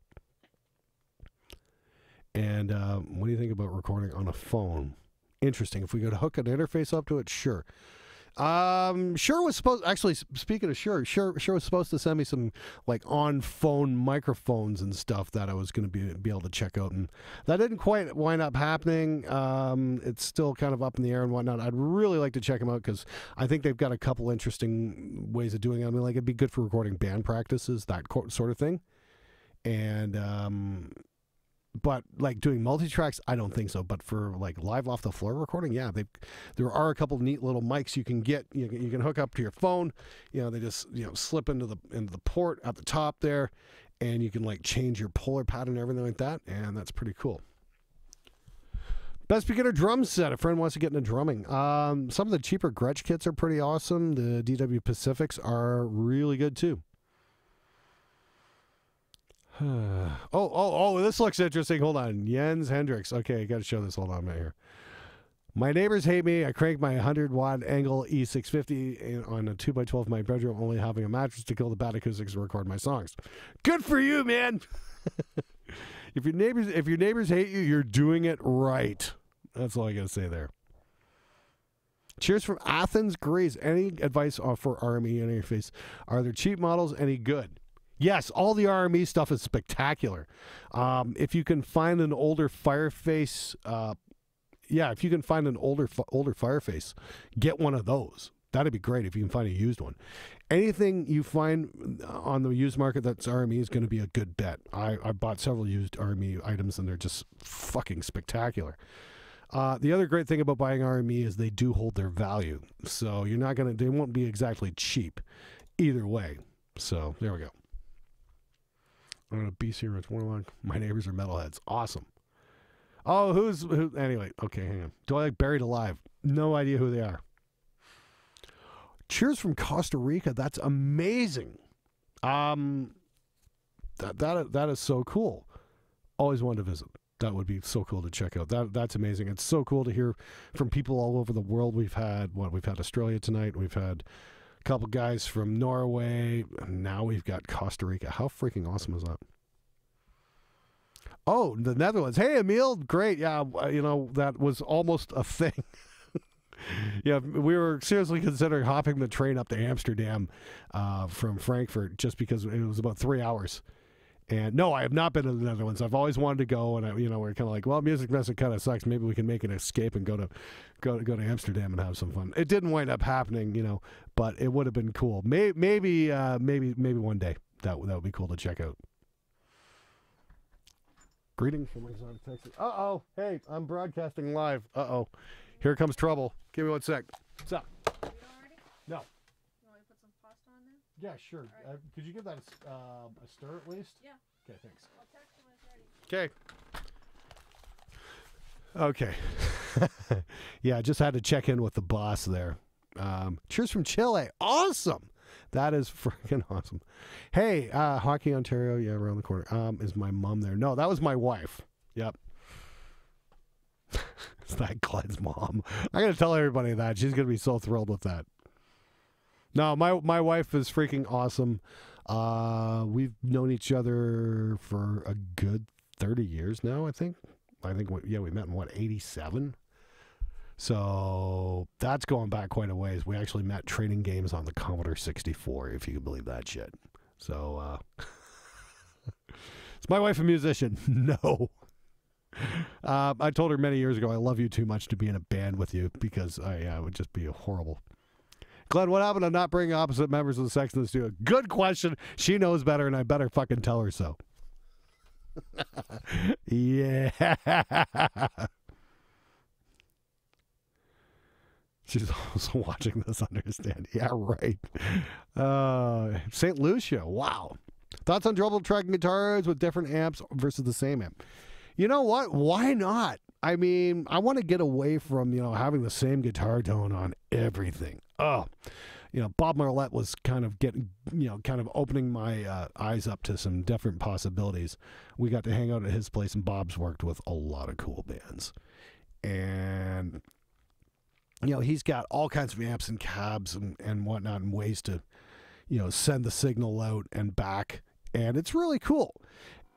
And what do you think about recording on a phone? Interesting. If we could hook an interface up to it, sure. Sure was supposed, actually, speaking of Sure was supposed to send me some like on phone microphones and stuff that I was going to be able to check out, and that didn't quite wind up happening. It's still kind of up in the air and whatnot. I'd really like to check them out because I think they've got a couple interesting ways of doing it. I mean, like, it'd be good for recording band practices, that sort of thing. And but like doing multi-tracks, I don't think so. But for like live off the floor recording, yeah, there are a couple of neat little mics you can get. You can hook up to your phone. You know, they just slip into the port at the top there, and you can like change your polar pattern and everything like that, and that's pretty cool. Best beginner drum set. A friend wants to get into drumming. Some of the cheaper Gretsch kits are pretty awesome. The DW Pacifics are really good too. Oh, this looks interesting. Hold on. Jens Hendricks. Okay, I got to show this. Hold on right here. My neighbors hate me. I crank my 100-watt Angle E650 on a 2x12 in my bedroom, only having a mattress to kill the bad acoustics and record my songs. Good for you, man. If your neighbors hate you, you're doing it right. That's all I got to say there. Cheers from Athens, Greece. Any advice for RME interface? Are there cheap models any good? Yes, all the RME stuff is spectacular. If you can find an older Fireface, if you can find an older Fireface, get one of those. That'd be great if you can find a used one. Anything you find on the used market that's RME is going to be a good bet. I bought several used RME items and they're just fucking spectacular. The other great thing about buying RME is they do hold their value. So they won't be exactly cheap either way. So there we go. I'm going to be here with Warlock. My neighbors are metalheads. Awesome. Oh, who? Anyway, okay, hang on. Do I like Buried Alive? No idea who they are. Cheers from Costa Rica. That's amazing. That is so cool. Always wanted to visit. That would be so cool to check out. That's amazing. It's so cool to hear from people all over the world. We've had Australia tonight. We've had a couple guys from Norway. And now we've got Costa Rica. How freaking awesome is that? Oh, the Netherlands. Hey, Emil. Great. Yeah, that was almost a thing. Yeah, we were seriously considering hopping the train up to Amsterdam from Frankfurt just because it was about 3 hours. And no, I have not been to the Netherlands. I've always wanted to go, and we're kind of like, well, music fest kind of sucks. Maybe we can make an escape and go to Amsterdam and have some fun. It didn't wind up happening, but it would have been cool. Maybe one day that would be cool to check out. Greetings from Exotic, Texas. Uh-oh. Hey, I'm broadcasting live. Uh-oh. Here comes trouble. Give me 1 sec. What's up? You done already? No. You want me to put some pasta on there? Yeah, sure. Right. Could you give that a stir at least? Yeah. Okay, thanks. I'll text you when it's ready. Okay. Yeah, just had to check in with the boss there. Cheers from Chile. Awesome. That is freaking awesome. Hey, Hockey Ontario, yeah, around the corner. Is my mom there? No, that was my wife. Yep. It's that Glenn's mom. I'm going to tell everybody that. She's going to be so thrilled with that. No, my wife is freaking awesome. We've known each other for a good 30 years now, I think. We met in, 87? So that's going back quite a ways. We actually met trading games on the Commodore 64, if you can believe that shit. So, is my wife a musician? No. I told her many years ago, I love you too much to be in a band with you because it would just be horrible. Glenn, what happened to not bringing opposite members of the sex in the studio? Good question. She knows better, and I better fucking tell her so. Yeah. She's also watching this, understand. Yeah, right. St. Lucia, wow. Thoughts on double tracking guitars with different amps versus the same amp? You know what? Why not? I mean, I want to get away from, having the same guitar tone on everything. Oh, Bob Marlette was kind of opening my eyes up to some different possibilities. We got to hang out at his place, and Bob's worked with a lot of cool bands. And, he's got all kinds of amps and cabs and whatnot and ways to, send the signal out and back. And it's really cool.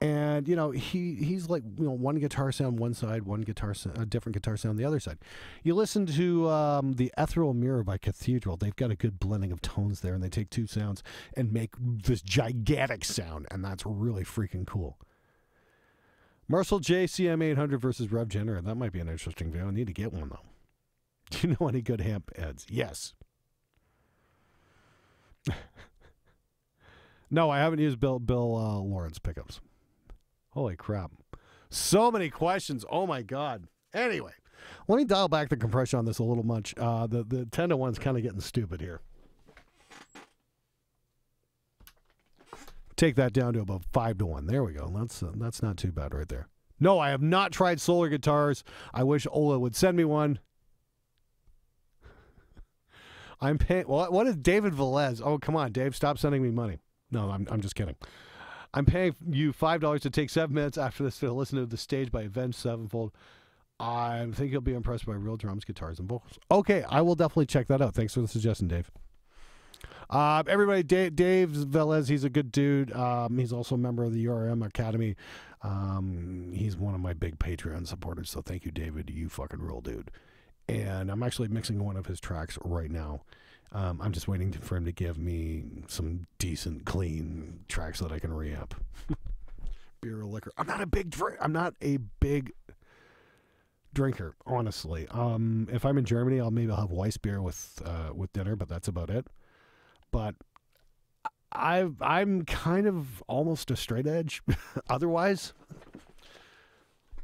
And, he's like, one guitar sound one side, a different guitar sound the other side. You listen to the Ethereal Mirror by Cathedral. They've got a good blending of tones there, and they take two sounds and make this gigantic sound, and that's really freaking cool. Marshall JCM 800 versus Rev Generator. That might be an interesting video. I need to get one, though. Do you know any good amp heads? Yes. No, I haven't used Bill Lawrence pickups. Holy crap. So many questions. Oh, my God. Anyway, let me dial back the compression on this a little much. The 10-to-1's kind of getting stupid here. Take that down to about 5-to-1. There we go. That's not too bad right there. No, I have not tried solar guitars. I wish Ola would send me one. I'm paying. What is David Velez? Oh, come on, Dave. Stop sending me money. No, I'm just kidding. I'm paying you $5 to take 7 minutes after this to listen to The Stage by Avenged Sevenfold. I think you'll be impressed by real drums, guitars, and vocals. Okay, I will definitely check that out. Thanks for the suggestion, Dave. Everybody, Dave Velez, he's a good dude. He's also a member of the URM Academy. He's one of my big Patreon supporters, so thank you, David. You fucking rule, dude. And I'm actually mixing one of his tracks right now. I'm just waiting for him to give me some decent, clean tracks that I can reamp. Beer or liquor. I'm not a big drinker, honestly. If I'm in Germany, I'll have Weiss beer with dinner, but that's about it. But I'm kind of almost a straight edge otherwise.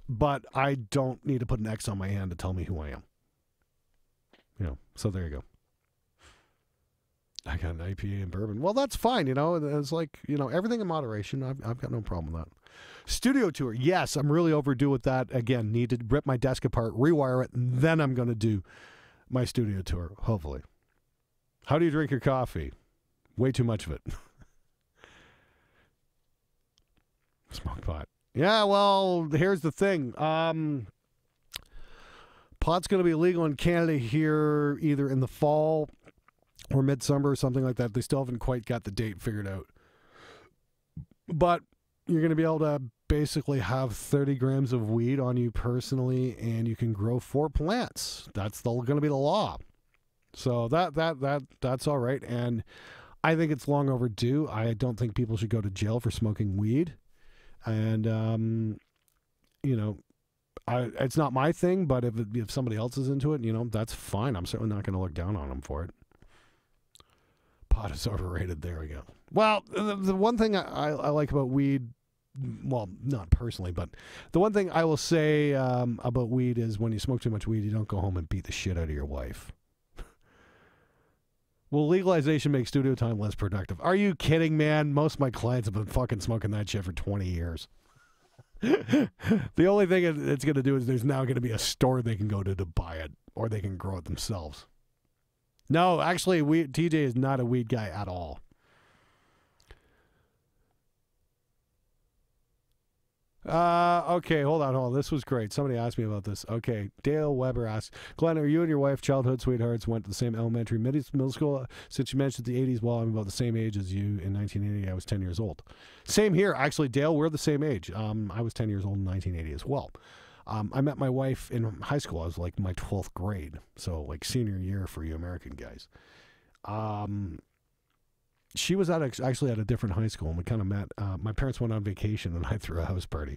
But I don't need to put an X on my hand to tell me who I am. So there you go. I got an IPA and bourbon. Well, that's fine. It's like, everything in moderation. I've got no problem with that. Studio tour. Yes, I'm really overdue with that. Again, need to rip my desk apart, rewire it, and then I'm going to do my studio tour, hopefully. How do you drink your coffee? Way too much of it. Smoke pot. Yeah, well, here's the thing. Pot's going to be illegal in Canada here either in the fall or midsummer or something like that. They still haven't quite got the date figured out. But you're going to be able to basically have 30 grams of weed on you personally, and you can grow 4 plants. That's going to be the law. So that's all right. And I think it's long overdue. I don't think people should go to jail for smoking weed. And, it's not my thing, but if somebody else is into it, that's fine. I'm certainly not going to look down on them for it. Pot is overrated. There we go. Well, the one thing I like about weed, well, not personally, but the one thing I will say about weed is when you smoke too much weed, you don't go home and beat the shit out of your wife. Will legalization make studio time less productive? Are you kidding, man? Most of my clients have been fucking smoking that shit for 20 years. The only thing it's going to do is there's now going to be a store they can go to buy it, or they can grow it themselves. No, actually, TJ is not a weed guy at all. Okay, hold on. This was great. Somebody asked me about this. Okay, Dale Weber asks, Glenn, are you and your wife childhood sweethearts, went to the same elementary, middle school? Since you mentioned the 80s, well, I'm about the same age as you. In 1980, I was 10 years old. Same here. Actually, Dale, we're the same age. I was 10 years old in 1980 as well. I met my wife in high school. I was like my 12th grade, so like senior year for you American guys. She was actually at a different high school, and we kind of met. My parents went on vacation, and I threw a house party.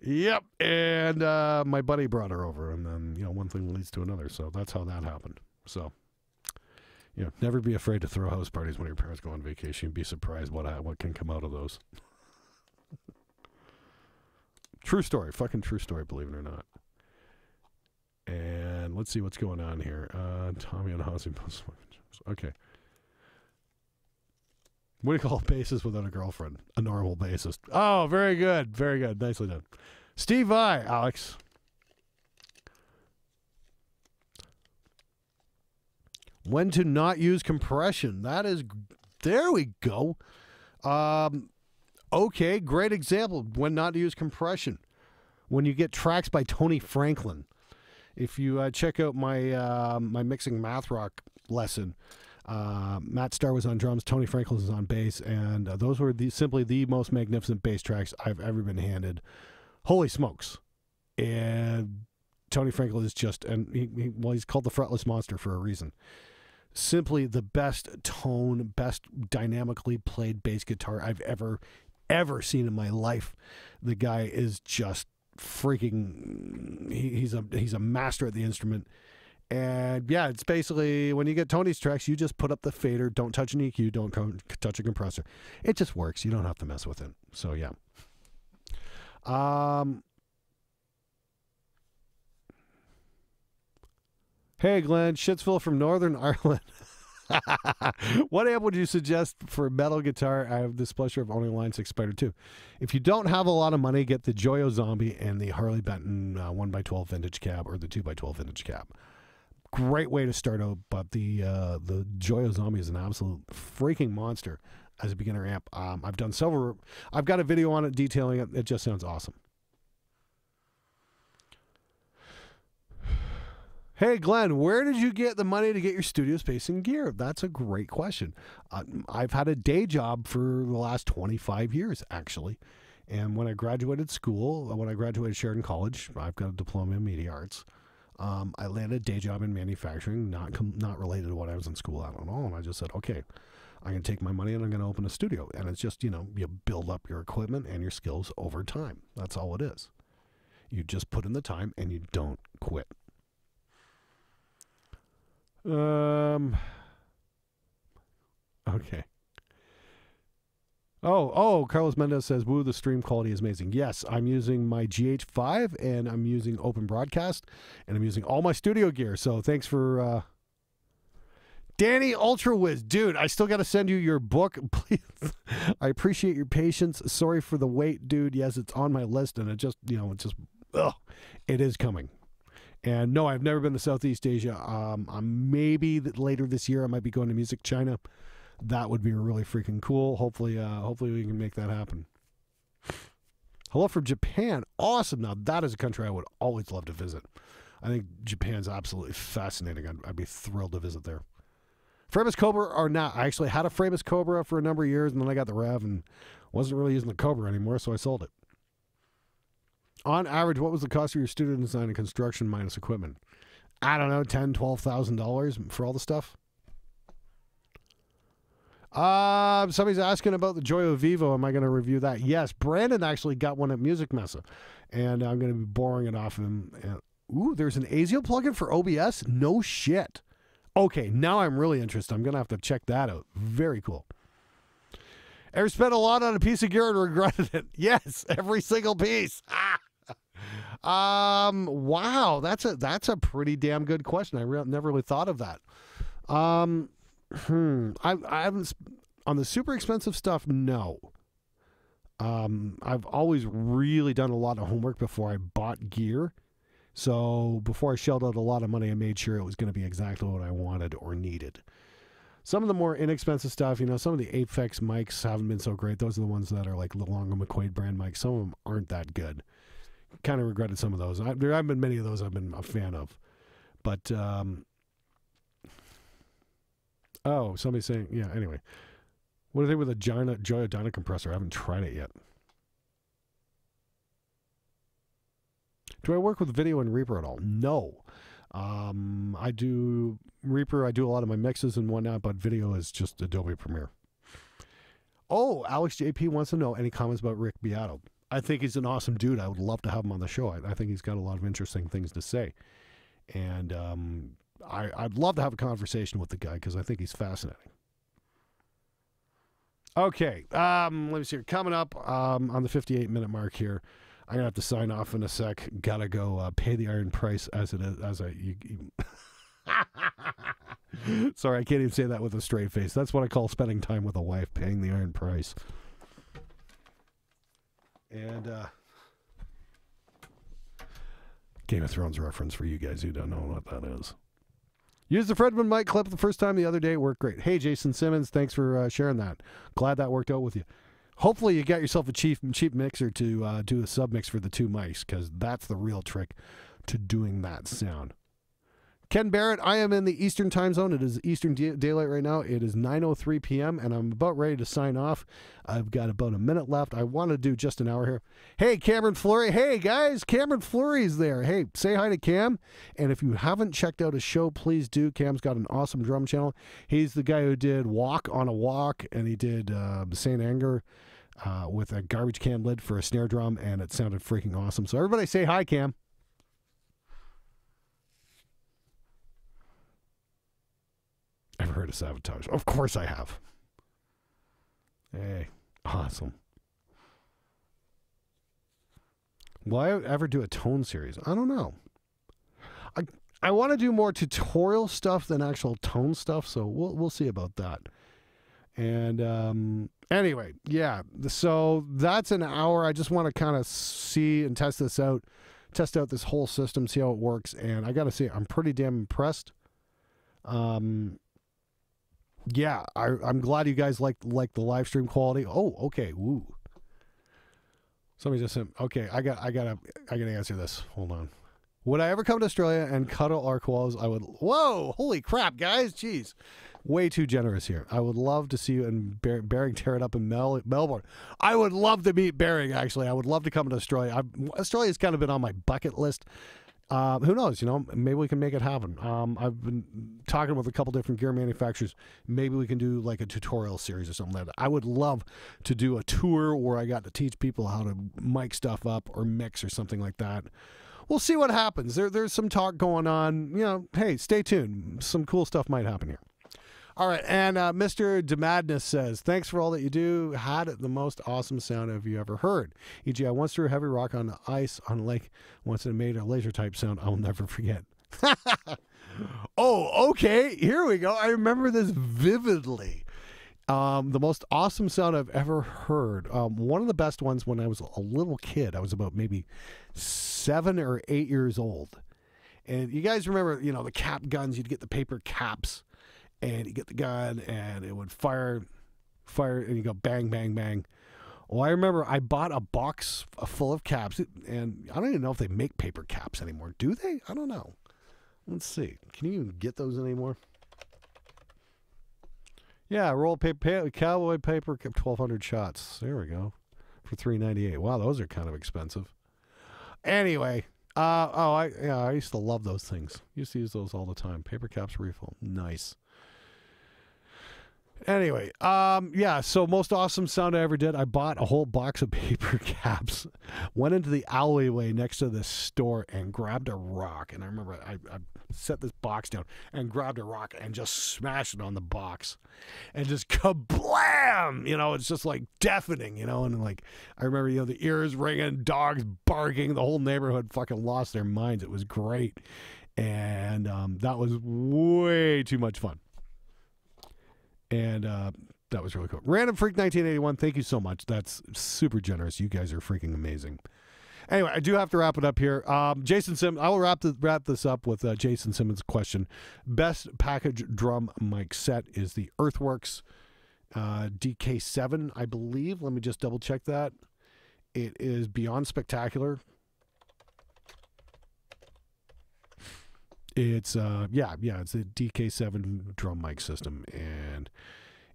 Yep, and my buddy brought her over, and then one thing leads to another. So that's how that happened. So never be afraid to throw house parties when your parents go on vacation. You'd be surprised what can come out of those. True story, fucking true story. Believe it or not. And let's see what's going on here. Tommy on housing post. Okay. What do you call a bassist without a girlfriend? A normal bassist. Oh, very good. Very good. Nicely done. Steve I, Alex. When to not use compression. That is, there we go. Okay, great example. When not to use compression. When you get tracks by Tony Franklin. If you check out my my mixing math rock lesson, Matt Starr was on drums, Tony Franklin was on bass, and those were simply the most magnificent bass tracks I've ever been handed. Holy smokes. And Tony Franklin is just, and he's called the fretless monster for a reason. Simply the best tone, best dynamically played bass guitar I've ever seen in my life. The guy is just freaking, he's a master at the instrument. And yeah, it's basically when you get Tony's tracks, you just put up the fader, don't touch an EQ, don't touch a compressor. It just works. You don't have to mess with it. So yeah. Hey Glenn, Shitsville from Northern Ireland. What amp would you suggest for metal guitar? I have this pleasure of owning a Line 6 Spider 2. If you don't have a lot of money, get the Joyo Zombie and the Harley Benton 1x12 vintage cab or the 2x12 vintage cab. Great way to start out, but the Joyo Zombie is an absolute freaking monster as a beginner amp. I've done several. I've got a video on it detailing it. It just sounds awesome. Hey, Glenn, where did you get the money to get your studio space and gear? That's a great question. I've had a day job for the last 25 years, actually. And when I graduated school, when I graduated Sheridan College, I've got a diploma in media arts. I landed a day job in manufacturing, not related to what I was in school at all. And I just said, okay, I'm going to take my money and I'm going to open a studio. And it's just, you build up your equipment and your skills over time. That's all it is. You just put in the time and you don't quit. Okay. Carlos Mendez says, woo, the stream quality is amazing. Yes, I'm using my GH5 and I'm using Open Broadcast and I'm using all my studio gear. So thanks for, Danny Ultra Wiz. Dude, I still got to send you your book. Please. I appreciate your patience. Sorry for the wait, dude. Yes, it's on my list and it is coming. And no, I've never been to Southeast Asia. Maybe later this year I might be going to Music China. That would be really freaking cool. Hopefully we can make that happen. Hello from Japan. Awesome. Now that is a country I would always love to visit. I think Japan's absolutely fascinating. I'd be thrilled to visit there. Frameless Cobra or not? I actually had a Frameless Cobra for a number of years, and then I got the Rev and wasn't really using the Cobra anymore, so I sold it. On average, what was the cost of your studio design and construction minus equipment? I don't know, $10,000, $12,000 for all the stuff. Somebody's asking about the Joyo Vivo. Am I going to review that? Yes, Brandon actually got one at Music Mesa, and I'm going to be borrowing it off him. Ooh, there's an ASIO plugin for OBS? No shit. Okay, now I'm really interested. I'm going to have to check that out. Very cool. Ever spent a lot on a piece of gear and regretted it? Yes, every single piece. Wow, that's a pretty damn good question. I never really thought of that. I haven't on the super expensive stuff. No. I've always really done a lot of homework before I bought gear. So before I shelled out a lot of money, I made sure it was going to be exactly what I wanted or needed. Some of the more inexpensive stuff, some of the Apex mics haven't been so great. Those are the ones that are like the Longo McQuaid brand mics. Some of them aren't that good. Kind of regretted some of those. There haven't been many of those I've been a fan of. But, somebody's saying, yeah, anyway. What do they with a Joyo Dyna compressor? I haven't tried it yet. Do I work with video and Reaper at all? No. I do Reaper. I do a lot of my mixes and whatnot, but video is just Adobe Premiere. Oh, Alex JP wants to know any comments about Rick Beato. I think he's an awesome dude. I would love to have him on the show. I think he's got a lot of interesting things to say. And I'd love to have a conversation with the guy because I think he's fascinating. Okay, let me see. Coming up on the 58-minute mark here. I'm going to have to sign off in a sec. Gotta go pay the iron price as it is. Sorry, I can't even say that with a straight face. That's what I call spending time with a wife, paying the iron price. And Game of Thrones reference for you guys who don't know what that is. Used the Fredman mic clip the first time the other day. It worked great. Hey, Jason Simmons, thanks for sharing that. Glad that worked out with you. Hopefully you got yourself a cheap mixer to do a submix for the two mics, because that's the real trick to doing that sound. Ken Barrett, I am in the Eastern time zone. It is Eastern daylight right now. It is 9:03 p.m. and I'm about ready to sign off. I've got about a minute left. I want to do just an hour here. Hey, Cameron Fleury. Hey, guys, Cameron Fleury's there. Hey, say hi to Cam. And if you haven't checked out his show, please do. Cam's got an awesome drum channel. He's the guy who did Walk on a Walk, and he did Saint Anger with a garbage can lid for a snare drum, and it sounded freaking awesome. So everybody say hi, Cam. Ever heard of Sabotage? Of course I have. Hey, awesome. Will I ever do a tone series? I don't know. I want to do more tutorial stuff than actual tone stuff, so we'll see about that. And anyway, yeah. So that's an hour. I just want to kind of see and test this out, test out this whole system, see how it works. And I got to say, I'm pretty damn impressed. Yeah, I'm glad you guys like the live stream quality. Oh, okay. Woo. Somebody just said, okay, I gotta answer this. Hold on. Would I ever come to Australia and cuddle our koalas? I would. Whoa! Holy crap, guys! Jeez, way too generous here. I would love to see you and Bering tear it up in Melbourne. I would love to meet Bering. Actually, I would love to come to Australia. Australia's kind of been on my bucket list. Who knows? You know, maybe we can make it happen. I've been talking with a couple different gear manufacturers. Maybe we can do like a tutorial series or something like that. I would love to do a tour where I got to teach people how to mic stuff up or mix or something like that. We'll see what happens. There's some talk going on. You know, hey, stay tuned. Some cool stuff might happen here. All right, and Mr. DeMadness says, thanks for all that you do. Had the most awesome sound have you ever heard. E.g., I once threw a heavy rock on the ice on a lake once and it made a laser type sound I'll never forget. Oh, okay. Here we go. I remember this vividly. The most awesome sound I've ever heard. One of the best ones when I was a little kid. I was about maybe 7 or 8 years old. And you guys remember, you know, the cap guns, you'd get the paper caps. And you get the gun, and it would fire, and you go bang, bang, bang. Well, I remember I bought a box full of caps, and I don't even know if they make paper caps anymore. Do they? I don't know. Let's see. Can you even get those anymore? Yeah, roll paper, cowboy paper, 1,200 shots. There we go. For $3.98. Wow, those are kind of expensive. Anyway, I used to love those things. Used to use those all the time. Paper caps refill. Nice. Anyway, yeah, so most awesome sound I ever did. I bought a whole box of paper caps, went into the alleyway next to the store and grabbed a rock. And I remember I set this box down and grabbed a rock and just smashed it on the box and just kablam! You know, it's just like deafening, you know, and like, I remember, you know, the ears ringing, dogs barking, the whole neighborhood fucking lost their minds. It was great. And that was way too much fun. And that was really cool. Random Freak 1981, thank you so much. That's super generous. You guys are freaking amazing. Anyway, I do have to wrap it up here. Jason Simmons, I will wrap this up with Jason Simmons' question. Best package drum mic set is the Earthworks DK7, I believe. Let me just double check that. It is beyond spectacular. It's it's a DK7 drum mic system, and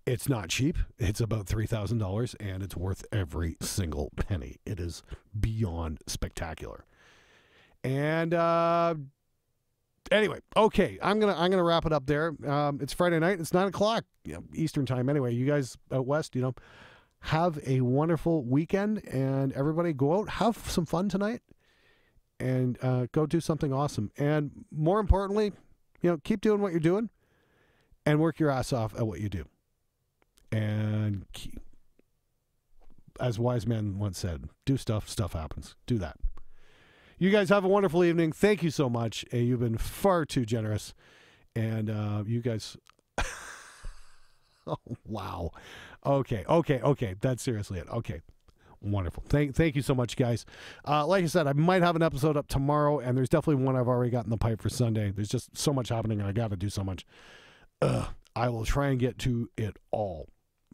it's not cheap. It's about $3,000, and it's worth every single penny. It is beyond spectacular. And anyway, okay, I'm gonna wrap it up there. It's Friday night. It's 9:00, Eastern time. Anyway, you guys out west, have a wonderful weekend, and everybody go out, have some fun tonight. And go do something awesome. And more importantly, keep doing what you're doing and work your ass off at what you do. And as Wise Man once said, do stuff, stuff happens. Do that. You guys have a wonderful evening. Thank you so much. You've been far too generous. And you guys... oh, wow. Okay. That's seriously it. Okay. Wonderful. Thank you so much, guys. Like I said, I might have an episode up tomorrow, and there's definitely one I've already got in the pipe for Sunday. There's just so much happening, and I got to do so much. I will try and get to it all.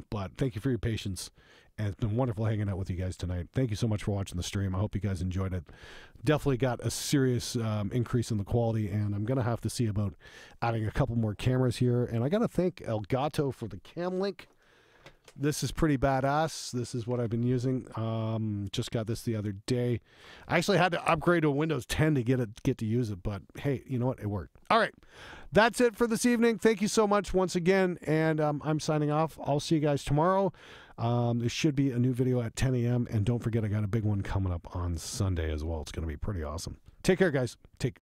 But thank you for your patience, and it's been wonderful hanging out with you guys tonight. Thank you so much for watching the stream. I hope you guys enjoyed it. Definitely got a serious increase in the quality, and I'm going to have to see about adding a couple more cameras here. And I got to thank Elgato for the cam link. This is pretty badass. This is what I've been using. Just got this the other day. I actually had to upgrade to a Windows 10 to get to use it, but hey, you know what? It worked. All right. That's it for this evening. Thank you so much once again, and I'm signing off. I'll see you guys tomorrow. There should be a new video at 10 a.m., and don't forget I got a big one coming up on Sunday as well. It's going to be pretty awesome. Take care, guys.